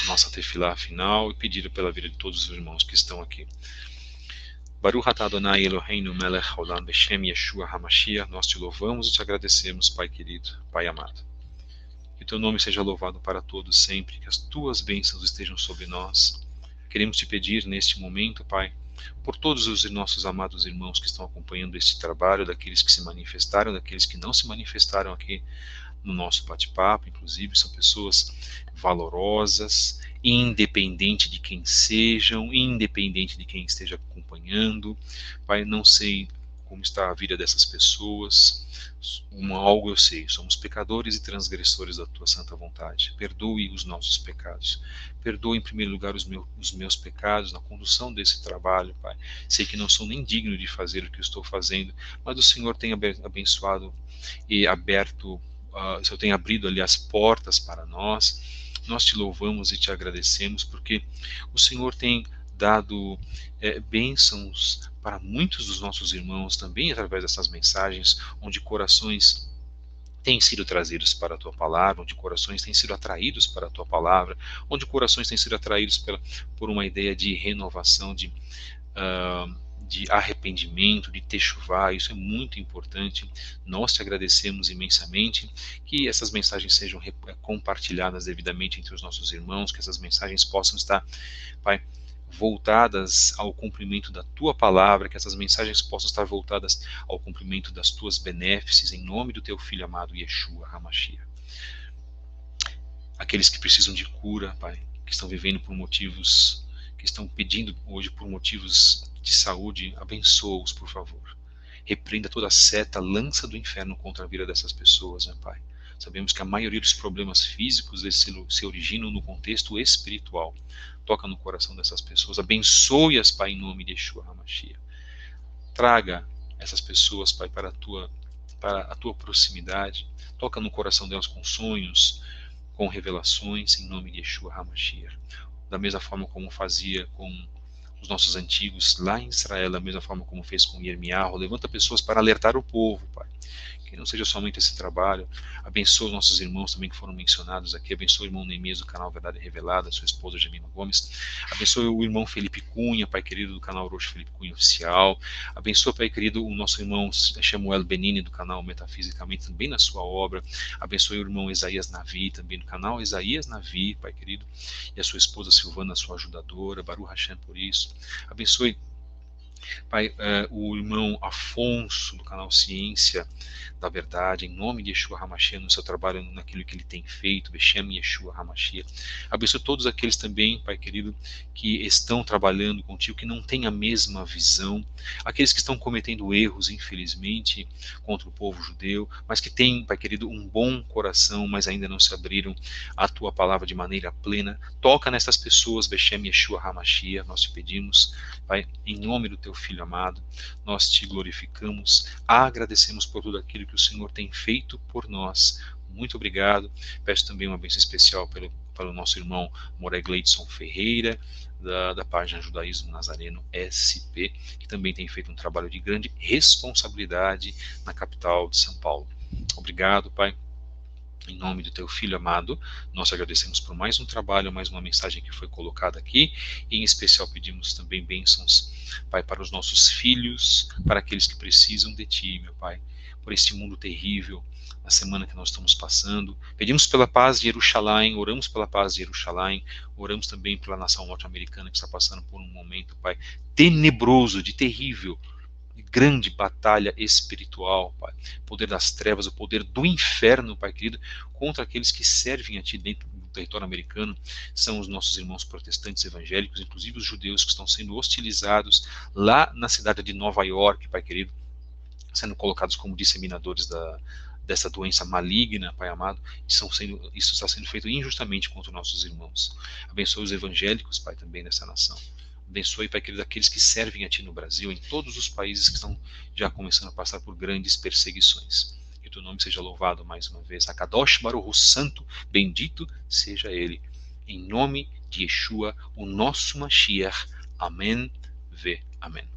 nossa tefilá final e pedir pela vida de todos os irmãos que estão aqui. Baruch atah Adonai Eloheinu melech haolam beshem Yeshua HaMashiach. Nós te louvamos e te agradecemos, Pai querido, Pai amado. Que teu nome seja louvado para todos sempre, que as tuas bênçãos estejam sobre nós. Queremos te pedir neste momento, Pai, por todos os nossos amados irmãos que estão acompanhando este trabalho, daqueles que se manifestaram, daqueles que não se manifestaram aqui no nosso bate-papo, inclusive são pessoas valorosas, independente de quem sejam, independente de quem esteja acompanhando. Pai, não sei como está a vida dessas pessoas, algo eu sei, somos pecadores e transgressores da tua santa vontade. Perdoe os nossos pecados. Perdoe em primeiro lugar os meus pecados na condução desse trabalho, Pai. Sei que não sou nem digno de fazer o que eu estou fazendo, mas o Senhor tem abençoado e aberto, o Senhor tem abrido ali as portas para nós. Nós te louvamos e te agradecemos porque o Senhor tem dado bênçãos para muitos dos nossos irmãos também através dessas mensagens, onde corações têm sido trazidos para a tua palavra, onde corações têm sido atraídos para a tua palavra, onde corações têm sido atraídos por uma ideia de renovação, de arrependimento, de techuvá. Isso é muito importante. Nós te agradecemos imensamente. Que essas mensagens sejam compartilhadas devidamente entre os nossos irmãos, que essas mensagens possam estar, Pai, voltadas ao cumprimento da tua palavra, que essas mensagens possam estar voltadas ao cumprimento das tuas benéfices, em nome do teu Filho amado Yeshua HaMashiach. Aqueles que precisam de cura, Pai, que estão vivendo por motivos, que estão pedindo hoje por motivos de saúde, abençoa-os, por favor. Repreenda toda a seta, lança do inferno contra a vida dessas pessoas, né, Pai? Sabemos que a maioria dos problemas físicos se originam no contexto espiritual. Toca no coração dessas pessoas, abençoe-as, Pai, em nome de Yeshua HaMashiach. Traga essas pessoas, Pai, para a tua proximidade. Toca no coração delas com sonhos, com revelações, em nome de Yeshua HaMashiach. Da mesma forma como fazia com os nossos antigos lá em Israel, da mesma forma como fez com Yirmiyahu. Levanta pessoas para alertar o povo, Pai. que não seja somente esse trabalho. Abençoa os nossos irmãos também que foram mencionados aqui. Abençoa o irmão Neemias do canal Verdade Revelada, sua esposa Gemima Gomes. Abençoa o irmão Felipe Cunha, pai querido do canal Roxo Felipe Cunha Oficial. Abençoa, pai querido, o nosso irmão Samuel Benini do canal Metafisicamente, também na sua obra. Abençoe o irmão Isaías Navi, também no canal Isaías Navi, pai querido, e a sua esposa Silvana, sua ajudadora. Baruch Hashem por isso. Abençoe, pai, o irmão Afonso do canal Ciência da Verdade, em nome de Yeshua HaMashiach, no seu trabalho, naquilo que ele tem feito, Beshem Yeshua HaMashiach. Abençoe todos aqueles também, pai querido, que estão trabalhando contigo, que não têm a mesma visão, aqueles que estão cometendo erros, infelizmente, contra o povo judeu, mas que têm, pai querido, um bom coração, mas ainda não se abriram à tua palavra de maneira plena. Toca nessas pessoas, Beshem Yeshua HaMashiach, nós te pedimos, pai, em nome do teu Filho amado, nós te glorificamos, agradecemos por tudo aquilo que o Senhor tem feito por nós. Muito obrigado. Peço também uma bênção especial pelo nosso irmão Moré Gleidson Ferreira, da página Judaísmo Nazareno SP, que também tem feito um trabalho de grande responsabilidade na capital de São Paulo. Obrigado, Pai. Em nome do teu Filho amado, nós agradecemos por mais um trabalho, mais uma mensagem que foi colocada aqui, e em especial pedimos também bênçãos, Pai, para os nossos filhos, para aqueles que precisam de Ti, meu Pai, por este mundo terrível, na semana que nós estamos passando. Pedimos pela paz de Jerusalém, oramos pela paz de Jerusalém, oramos também pela nação norte-americana que está passando por um momento, Pai, tenebroso, de terrível, grande batalha espiritual, Pai, o poder das trevas, o poder do inferno, Pai querido, contra aqueles que servem a Ti dentro do território americano. São os nossos irmãos protestantes evangélicos, inclusive os judeus que estão sendo hostilizados lá na cidade de Nova York, Pai querido, sendo colocados como disseminadores dessa doença maligna, Pai amado. Isso está sendo feito injustamente contra nossos irmãos. Abençoe os evangélicos, Pai, também nessa nação. Abençoe, Pai querido, aqueles que servem a Ti no Brasil, em todos os países que estão já começando a passar por grandes perseguições. Que o Teu nome seja louvado mais uma vez. Akadosh Baruch Hu, Santo, bendito seja Ele. Em nome de Yeshua, o nosso Mashiach. Amém. Amém.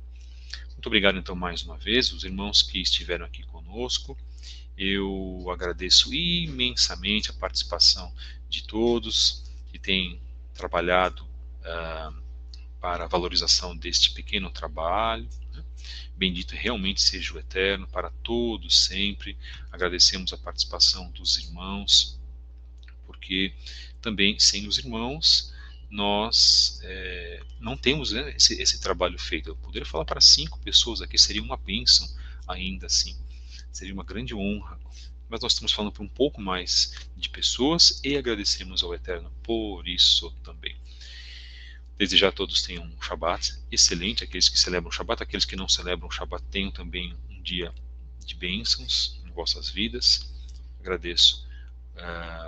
Muito obrigado, então, mais uma vez, os irmãos que estiveram aqui conosco. Eu agradeço imensamente a participação de todos que têm trabalhado para a valorização deste pequeno trabalho. Bendito realmente seja o Eterno para todos sempre. Agradecemos a participação dos irmãos, porque também sem os irmãos nós não temos esse trabalho feito. Eu poderia falar para 5 pessoas aqui, seria uma bênção ainda assim, seria uma grande honra, mas nós estamos falando para um pouco mais de pessoas e agradecemos ao Eterno por isso também. Desejar a todos tenham um Shabat excelente, aqueles que celebram o Shabat, aqueles que não celebram o Shabat tenham também um dia de bênçãos em vossas vidas. Agradeço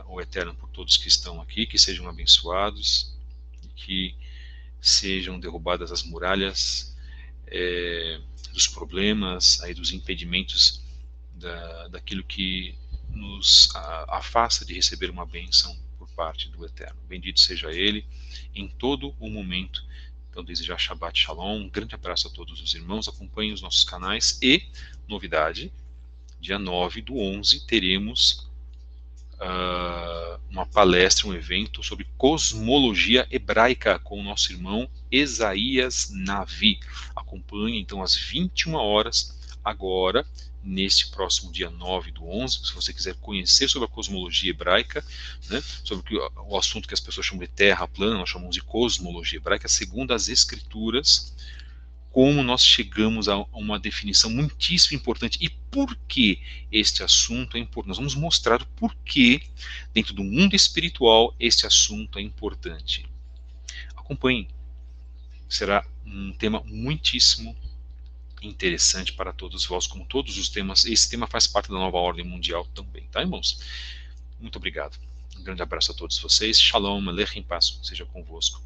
ao Eterno por todos que estão aqui, que sejam abençoados, e que sejam derrubadas as muralhas dos problemas, dos impedimentos daquilo que nos afasta de receber uma bênção por parte do Eterno. Bendito seja Ele em todo o momento. Então, desejar Shabbat Shalom, um grande abraço a todos os irmãos, acompanhem os nossos canais e, novidade, dia 9/11 teremos uma palestra, um evento sobre cosmologia hebraica com o nosso irmão Isaías Navi. Acompanhe então às 21 horas agora, neste próximo dia 9/11, se você quiser conhecer sobre a cosmologia hebraica, né, sobre o assunto que as pessoas chamam de terra plana, nós chamamos de cosmologia hebraica, segundo as escrituras, como nós chegamos a uma definição muitíssimo importante e por que este assunto é importante. Nós vamos mostrar por que, dentro do mundo espiritual, este assunto é importante. Acompanhem, será um tema muitíssimo interessante para todos vós, como todos os temas. Esse tema faz parte da nova ordem mundial também, tá, irmãos? Muito obrigado. Um grande abraço a todos vocês. Shalom, Aleichem, paz seja convosco.